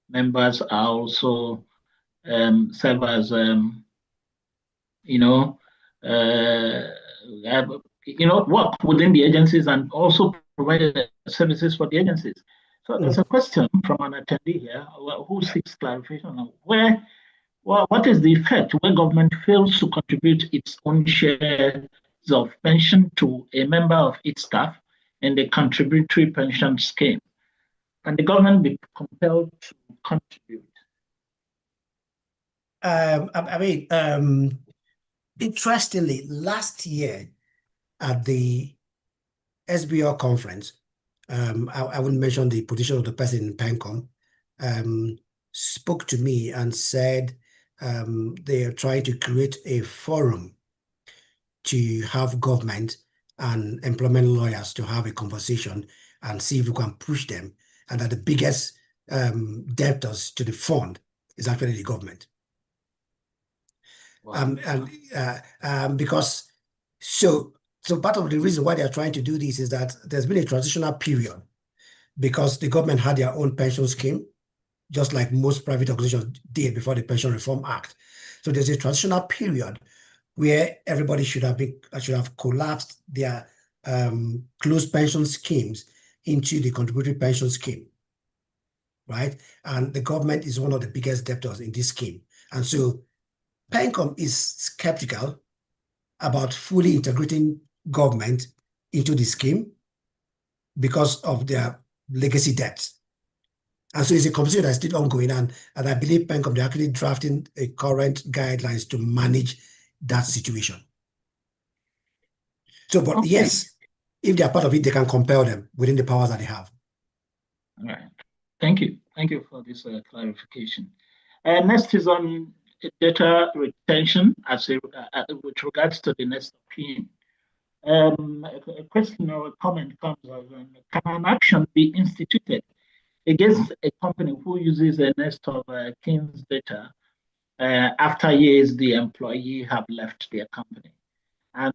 members are also serve as you know uh, work within the agencies and also provide services for the agencies. So there's a question from an attendee here who seeks clarification on what is the effect when government fails to contribute its own shares of pension to a member of its staff in the contributory pension scheme? Can the government be compelled to contribute? I mean, interestingly, last year at the SBO conference, I wouldn't mention the position of the person in PENCOM, spoke to me and said they are trying to create a forum to have government and employment lawyers to have a conversation and see if we can push them, and that the biggest debtors to the fund is actually the government. Wow. Because so part of the reason why they are trying to do this is that there's been a transitional period because the government had their own pension scheme, just like most private organizations did before the Pension Reform Act. So there's a transitional period where everybody should have collapsed their closed pension schemes into the contributory pension scheme, right? And the government is one of the biggest debtors in this scheme. And so PENCOM is skeptical about fully integrating government into the scheme because of their legacy debts. And so it's a conversation that's still ongoing. And I believe PENCOM, they're actually drafting a current guidelines to manage that situation. So, but Okay. yes, if they are part of it, they can compel them within the powers that they have. All right. Thank you. Thank you for this clarification. Next is on data retention with regards to the next of kin. A question or a comment comes as can an action be instituted against a company who uses a nest of kin's data after years the employee have left their company? And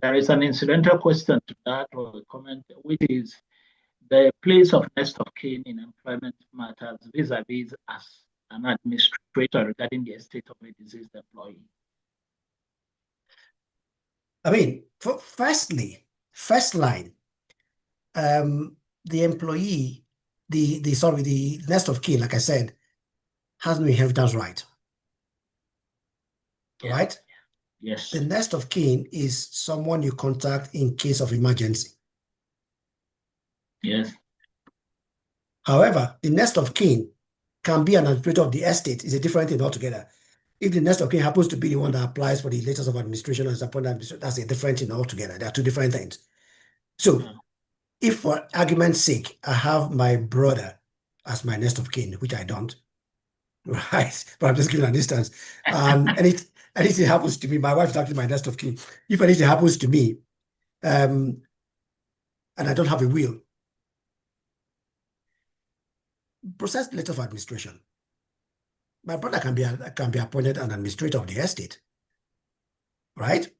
there is an incidental question to that or a comment, which is the place of nest of kin in employment matters vis-a-vis as an administrator regarding the estate of a deceased employee. I mean, first line, the employee, the nest of kin, like I said, has no inheritance right. Yeah. Right? Yes. The next of kin is someone you contact in case of emergency. Yes. However, the next of kin can be an administrator of the estate. It's a different thing altogether. If the next of kin happens to be the one that applies for the letters of administration and is appointed, that's a different thing altogether. They are two different things. So, if for argument's sake, I have my brother as my next of kin, which I don't, right? But I'm just giving an instance. And anything happens to me, my wife is actually my next of kin. If anything happens to me, and I don't have a will, process letter of administration. My brother can be appointed an administrator of the estate, right?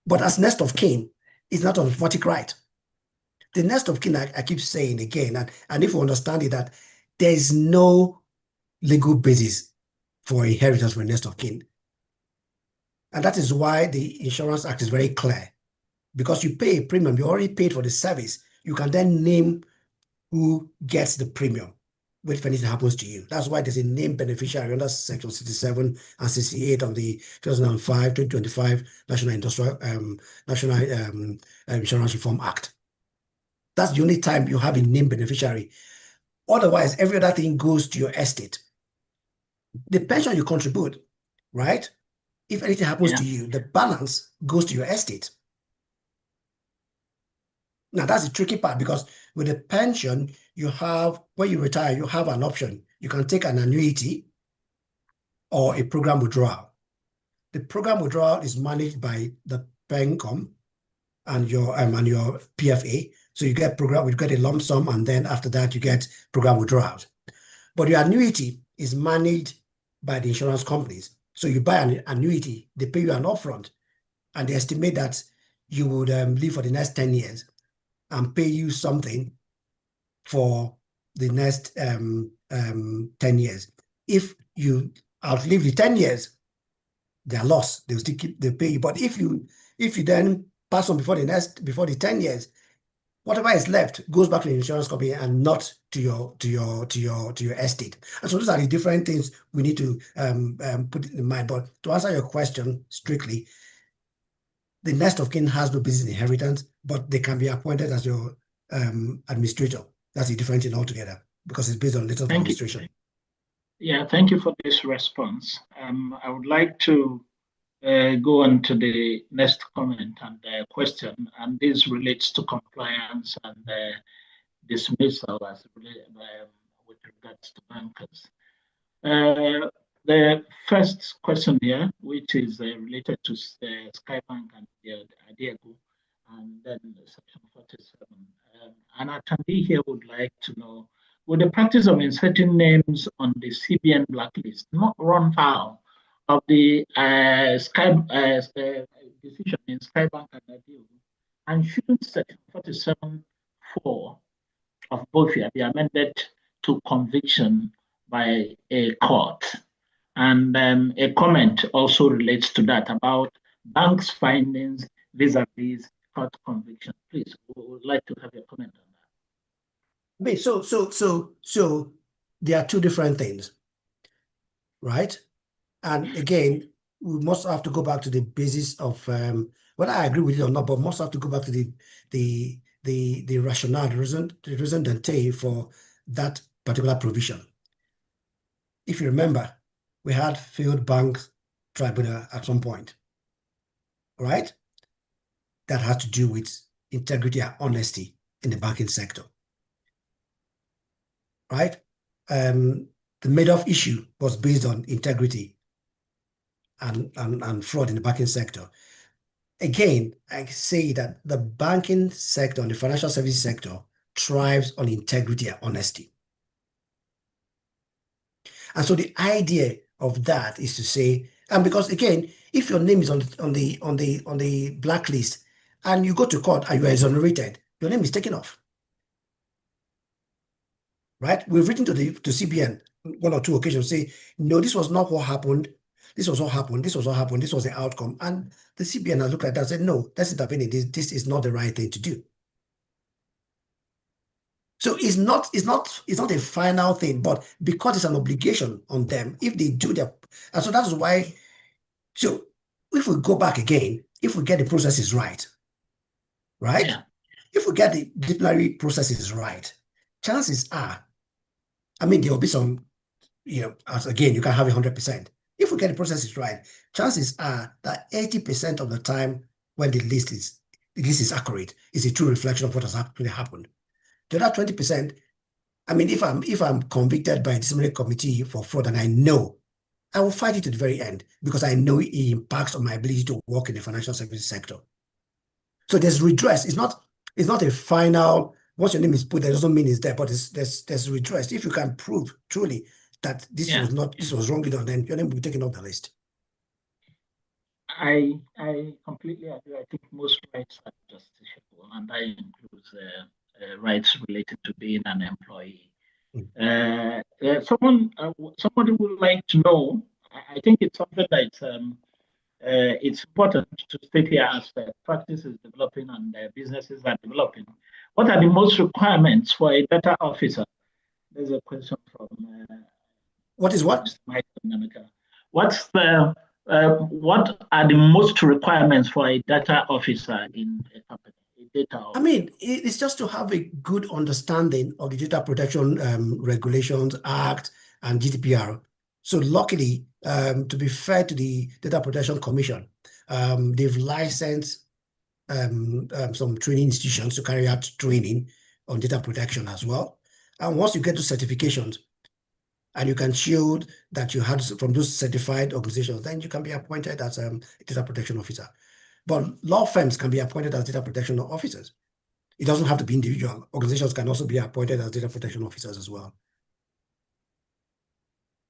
But as next of kin, it's not an automatic right. The next of kin, I keep saying again, and if you understand it, that there is no legal basis for inheritance for next of kin. And that is why the Insurance Act is very clear. Because you pay a premium, you already paid for the service. You can then name who gets the premium if anything happens to you. That's why there's a named beneficiary under Section 67 and 68 of the 2005-2025 National Insurance Reform Act. That's the only time you have a named beneficiary. Otherwise, every other thing goes to your estate. The pension you contribute, right? If anything happens to you, the balance goes to your estate. Now, that's the tricky part, because with a pension, you have, when you retire, you have an option. You can take an annuity or a program withdrawal. The program withdrawal is managed by the PENCOM and your PFA. So you get a lump sum, and then after that, you get program withdrawals. But your annuity is managed by the insurance companies. So you buy an annuity, they pay you an upfront, and they estimate that you would live for the next 10 years and pay you something for the next 10 years. If you outlive the 10 years, they're lost. They'll still pay you. But if you then pass on before the 10 years, whatever is left goes back to the insurance company and not to your estate. And so those are the different things we need to put in mind. But to answer your question strictly, the next of kin has no business inheritance, but they can be appointed as your administrator. That's a different thing altogether, because it's based on letters of administration. Yeah, thank you for this response. I would like to go on to the next comment and question, and this relates to compliance and dismissal as with regards to bankers. The first question here, which is related to Skybank and Diego, and then section 47. An attendee here would like to know, would the practice of inserting names on the CBN blacklist not run foul of the decision in Skybank and Diego? And shouldn't section 47(4) of BOFIA be amended to conviction by a court? And a comment also relates to that about bank's findings vis-a-vis court conviction. Please, we would like to have your comment on that. So there are two different things, right? And again, we must have to go back to the basis of whether I agree with it or not, but must have to go back to the rationale, the reason d'etre for that particular provision. If you remember, we had failed bank tribunal at some point, right? That had to do with integrity and honesty in the banking sector, right? The Madoff issue was based on integrity and fraud in the banking sector. Again, I say that the banking sector and the financial services sector thrives on integrity and honesty. And so the idea of that is to say, and because again, if your name is on the blacklist and you go to court and you are exonerated, your name is taken off. Right? We've written to CBN one or two occasions, say, no, this was not what happened. This was what happened. This was what happened. This was the outcome. And the CBN has looked at that and said, no, let's intervene in this. This is not the right thing to do. So it's not a final thing, but because it's an obligation on them, if they do their, and so that's why. So if we go back again, if we get the processes right, Yeah. if we get the disciplinary processes right, chances are, I mean, there will be some, as again, you can have 100%. If we get the processes right, chances are that 80% of the time when the list is accurate, is a true reflection of what has actually happened. The other 20%, I mean, if I'm convicted by a disciplinary committee for fraud, and I know, I will fight it to the very end, because I know it impacts on my ability to work in the financial services sector. So there's redress. It's not a final, once your name is put, that doesn't mean it's there, but there's redress. If you can prove truly that this was wrongly done, then your name will be taken off the list. I completely agree. I think most rights are justiciable, and that includes rights related to being an employee. Somebody would like to know. I think it's something that it's important to state here as practice is developing and businesses are developing. What are the most requirements for a data officer? There's a question from What is what? Mr. Mike Namika. What are the most requirements for a data officer in a company? A data I officer. mean, it's just to have a good understanding of the Data Protection Regulations Act and GDPR. So luckily, to be fair to the Data Protection Commission, they've licensed some training institutions to carry out training on data protection as well. And once you get to certifications and you can show that you had from those certified organizations, then you can be appointed as a data protection officer. But law firms can be appointed as data protection officers. It doesn't have to be individual. Organizations can also be appointed as data protection officers as well.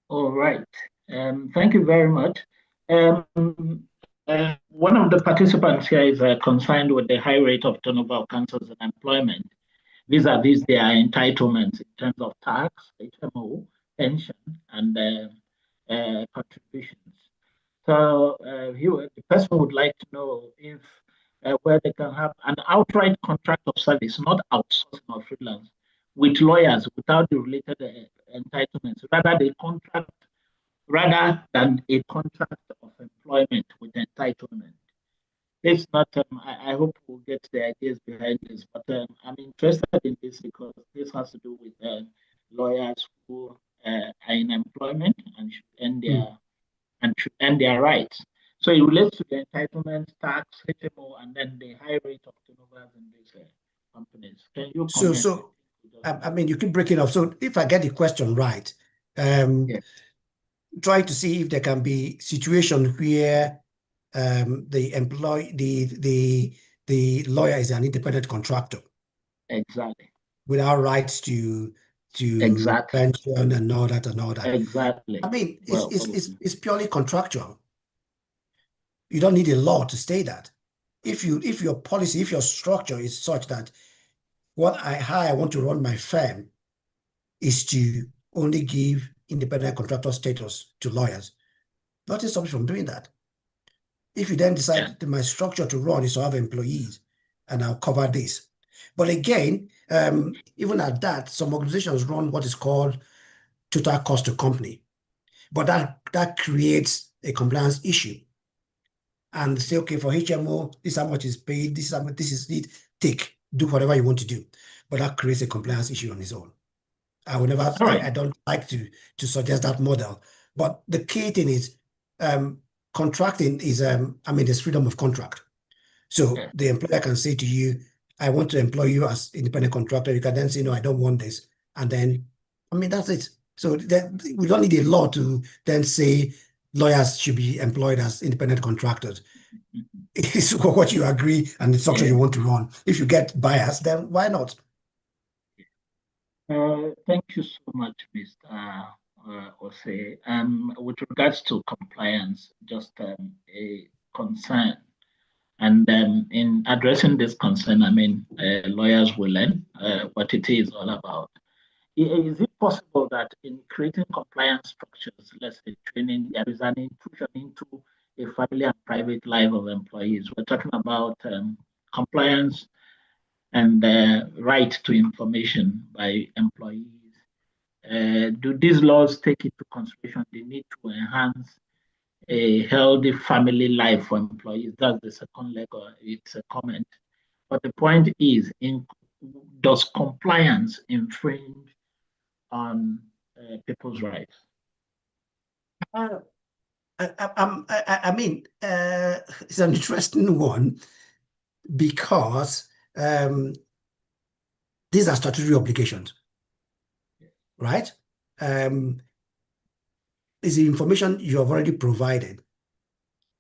All right. Thank you very much. One of the participants here is concerned with the high rate of turnover of councils and employment vis-a-vis their entitlements in terms of tax, HMO, pension, and contributions. So the person would like to know if where they can have an outright contract of service, not outsourcing or freelance, with lawyers without the related entitlements, rather than a contract of employment with entitlement. It's not. I hope we'll get the ideas behind this, but I'm interested in this because this has to do with lawyers who are in employment and should earn their rights. So it relates to the entitlement, tax, HMO, and then the high rate of turnover in these companies. Can you So, comment? so I mean, you keep breaking up. So if I get the question right, Yes, try to see if there can be situation where the lawyer is an independent contractor exactly, without rights to exactly, pension and all that and all that. exactly. I mean, it's Well, it's well, it's, it's purely contractual. You don't need a law to say that. If your policy, if your structure is such that how I want to run my firm is to only give independent contractor status to lawyers, nothing stops you from doing that. If you then yeah, decide that my structure to run is to have employees and I'll cover this. But again, even at that, some organizations run what is called total cost to company. But that creates a compliance issue. And say, okay, for HMO, this is how much is paid, this is how much, this is it, take, do whatever you want to do. But that creates a compliance issue on its own. all right. I don't like to suggest that model. But the key thing is contracting is I mean, there's freedom of contract. So Yeah. the employer can say to you, I want to employ you as independent contractor. You can then say, no, I don't want this. And then, I mean, that's it. So we don't need a law to then say lawyers should be employed as independent contractors. It's what you agree and the structure Yeah. you want to run. If you get biased, then why not? Thank you so much, Mr. Ose. With regards to compliance, just a concern. And in addressing this concern, I mean, lawyers will learn what it is all about. Is it possible that in creating compliance structures, let's say training, there is an intrusion into a family and private life of employees? We're talking about compliance and right to information by employees. Do these laws take into consideration the need to enhance a healthy family life for employees? That's the second leg, or it's a comment. But the point is, does compliance infringe on people's rights? Uh, I mean, it's an interesting one because these are statutory obligations, right? Um, it's the information you have already provided,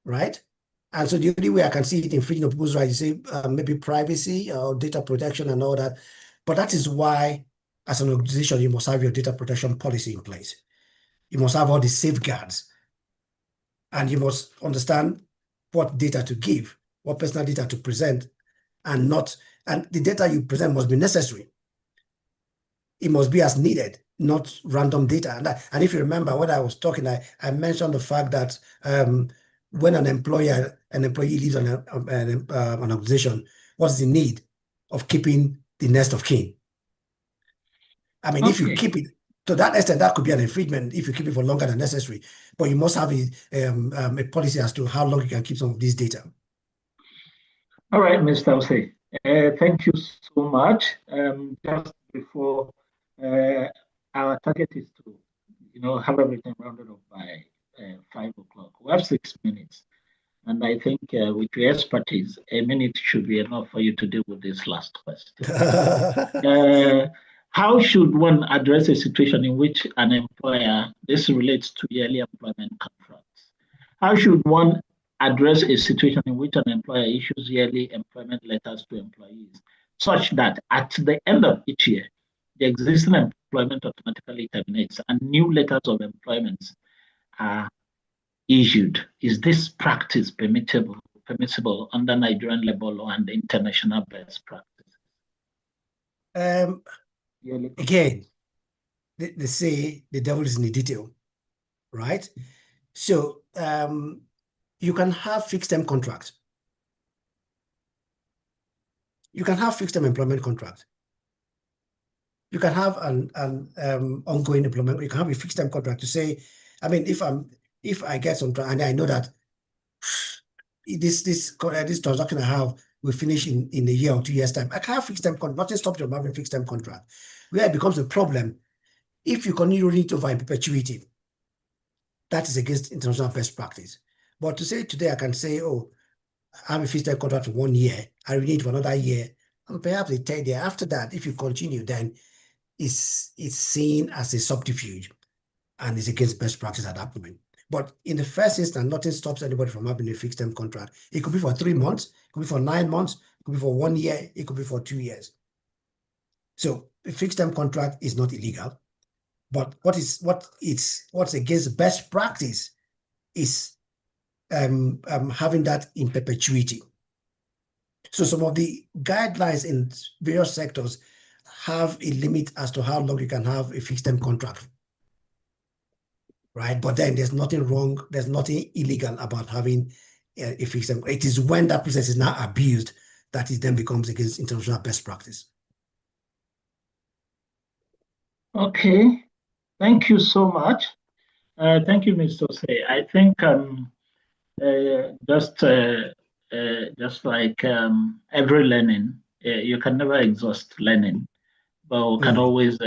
right? And so the only way I can see it infringing on people's rights is say maybe privacy or data protection and all that. But that is why, as an organization, you must have your data protection policy in place. You must have all the safeguards, and you must understand what data to give, what personal data to present, and the data you present must be necessary. It must be as needed, not random data. And if you remember when I was talking, I mentioned the fact that when an employee leaves an organization, what's the need of keeping the nest of kin? I mean, if you Okay. keep it to that extent, that could be an infringement if you keep it for longer than necessary. But you must have a policy as to how long you can keep some of this data. All right, Mr. Ose. Thank you so much. Just before our target is to, have everything rounded up by 5 o'clock. We have 6 minutes, and I think with your expertise, a minute should be enough for you to deal with this last question. How should one address a situation in which an employer, this relates to yearly employment contracts, how should one address a situation in which an employer issues yearly employment letters to employees such that at the end of each year, the existing employment automatically terminates and new letters of employment are issued? Is this practice permissible under Nigerian labor law and international best practices? Again, they say the devil is in the detail, right? So you can have fixed-term contracts. You can have fixed-term employment contracts. You can have an ongoing employment. You can have a fixed-term contract to say, I mean, if I get some, and I know that this transaction I have will finish in a year or 2 years' time, I can have fixed-term contract. Nothing stops you from having a fixed-term contract. Where it becomes a problem, if you continue running it over in perpetuity, that is against international best practice. But to say today, I can say, oh, I have a fixed-term contract for 1 year, I renew it for another year, and perhaps a third year. After that, if you continue, then it's seen as a subterfuge and is against best practice at that point. But in the first instance, nothing stops anybody from having a fixed-term contract. It could be for 3 months, it could be for 9 months, it could be for 1 year, it could be for 2 years. So a fixed-term contract is not illegal. But what's against best practice is having that in perpetuity. So some of the guidelines in various sectors have a limit as to how long you can have a fixed-term contract, right? But then there's nothing wrong, there's nothing illegal about having a fixed-term. It is when that process is now abused that it then becomes against international best practice. Okay, thank you so much. Thank you, Mr. Ose. I think just like every learning, you can never exhaust learning, but we can always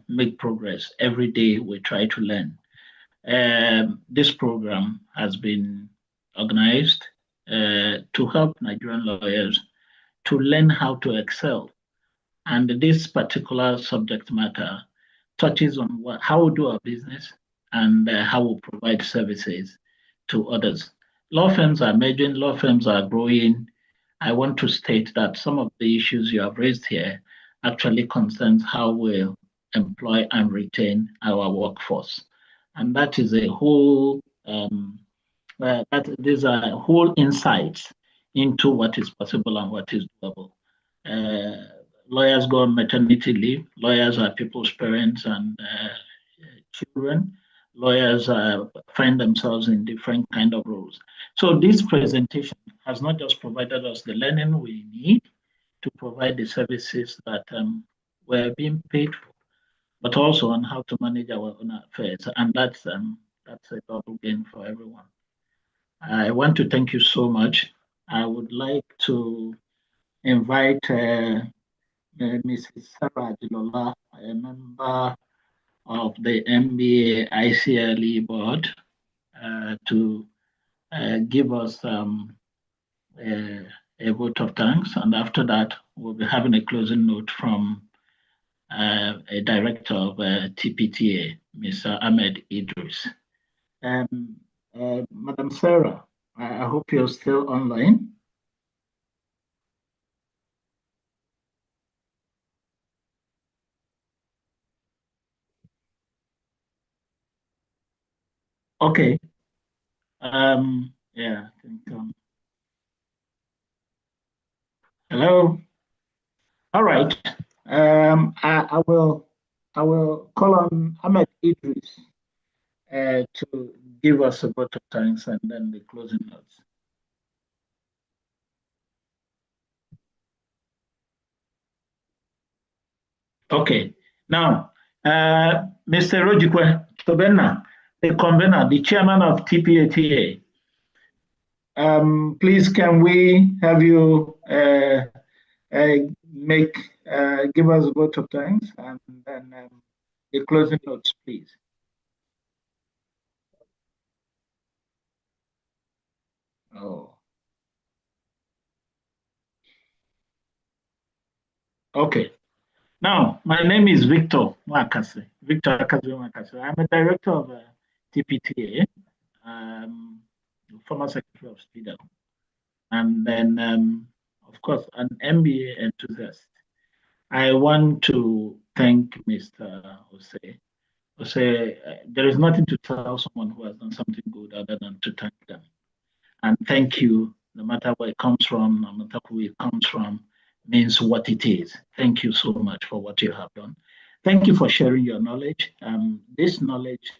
make progress. Every day we try to learn. This program has been organized to help Nigerian lawyers to learn how to excel. And this particular subject matter touches on how we do our business and how we provide services to others. Law firms are emerging, law firms are growing. I want to state that some of the issues you have raised here actually concerns how we employ and retain our workforce. And that is a whole these are whole insights into what is possible and what is doable. Lawyers go on maternity leave. Lawyers are people's parents and children. Lawyers find themselves in different kind of roles. So this presentation has not just provided us the learning we need to provide the services that we're being paid for, but also on how to manage our own affairs. And that's a double gain for everyone. I want to thank you so much. I would like to invite Mrs. Sarah Adilola, a member of the MBA ICLE board, to give us a vote of thanks. And after that, we'll be having a closing note from a director of TPTA, Mr. Ahmed Idris. Madam Sarah, I hope you're still online. Okay. Yeah, I think, hello. All right. I will I will call on Ahmed Idris to give us a vote of thanks and then the closing notes. Okay. Now, Mr. Rojikwe Tobena, the convener, the chairman of TPATA, please can we have you give us a vote of thanks and then the closing notes, please. Oh. Okay. Now, my name is Victor Mwakase. Victor Mwakase. I'm a director of TPTA, former secretary of SPIDA, and then, of course, an MBA enthusiast. I want to thank Mr. Jose. Jose, there is nothing to tell someone who has done something good other than to thank them. And thank you, no matter where it comes from, no matter who it comes from, means what it is. Thank you so much for what you have done. Thank you for sharing your knowledge. This knowledge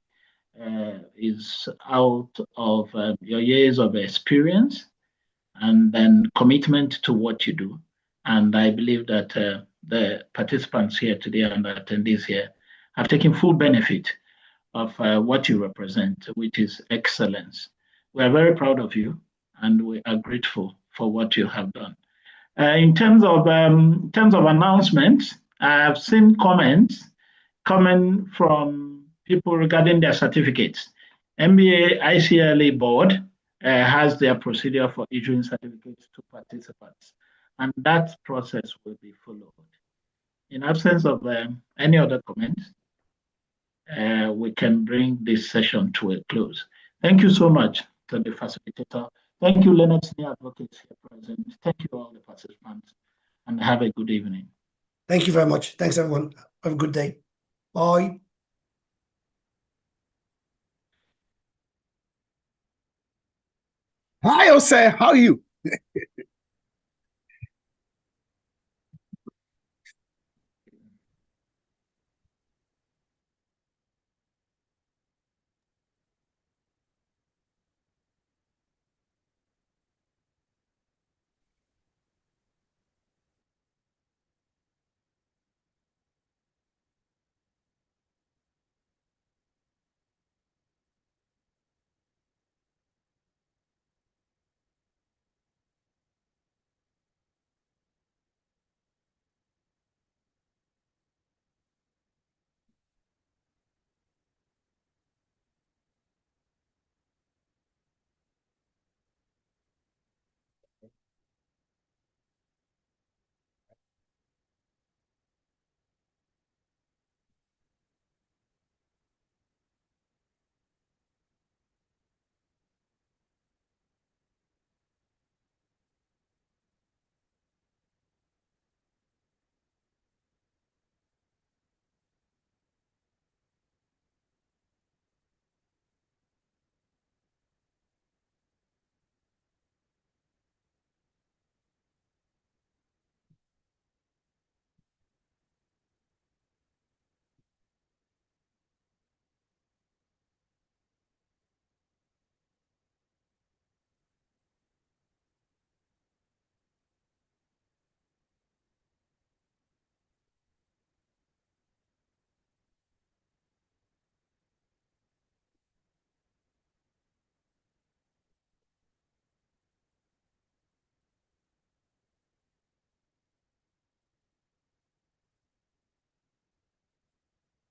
is out of your years of experience and then commitment to what you do. And I believe that the participants here today and the attendees here have taken full benefit of what you represent, which is excellence. We are very proud of you and we are grateful for what you have done. In terms of announcements, I have seen comments coming from people regarding their certificates. MBA ICLA board has their procedure for issuing certificates to participants, and that process will be followed. In absence of any other comments, we can bring this session to a close. Thank you so much to the facilitator. Thank you, Leonard Senior Advocates here present. Thank you all the participants, and have a good evening. Thank you very much. Thanks, everyone. Have a good day. Bye. Hi, Jose. How are you?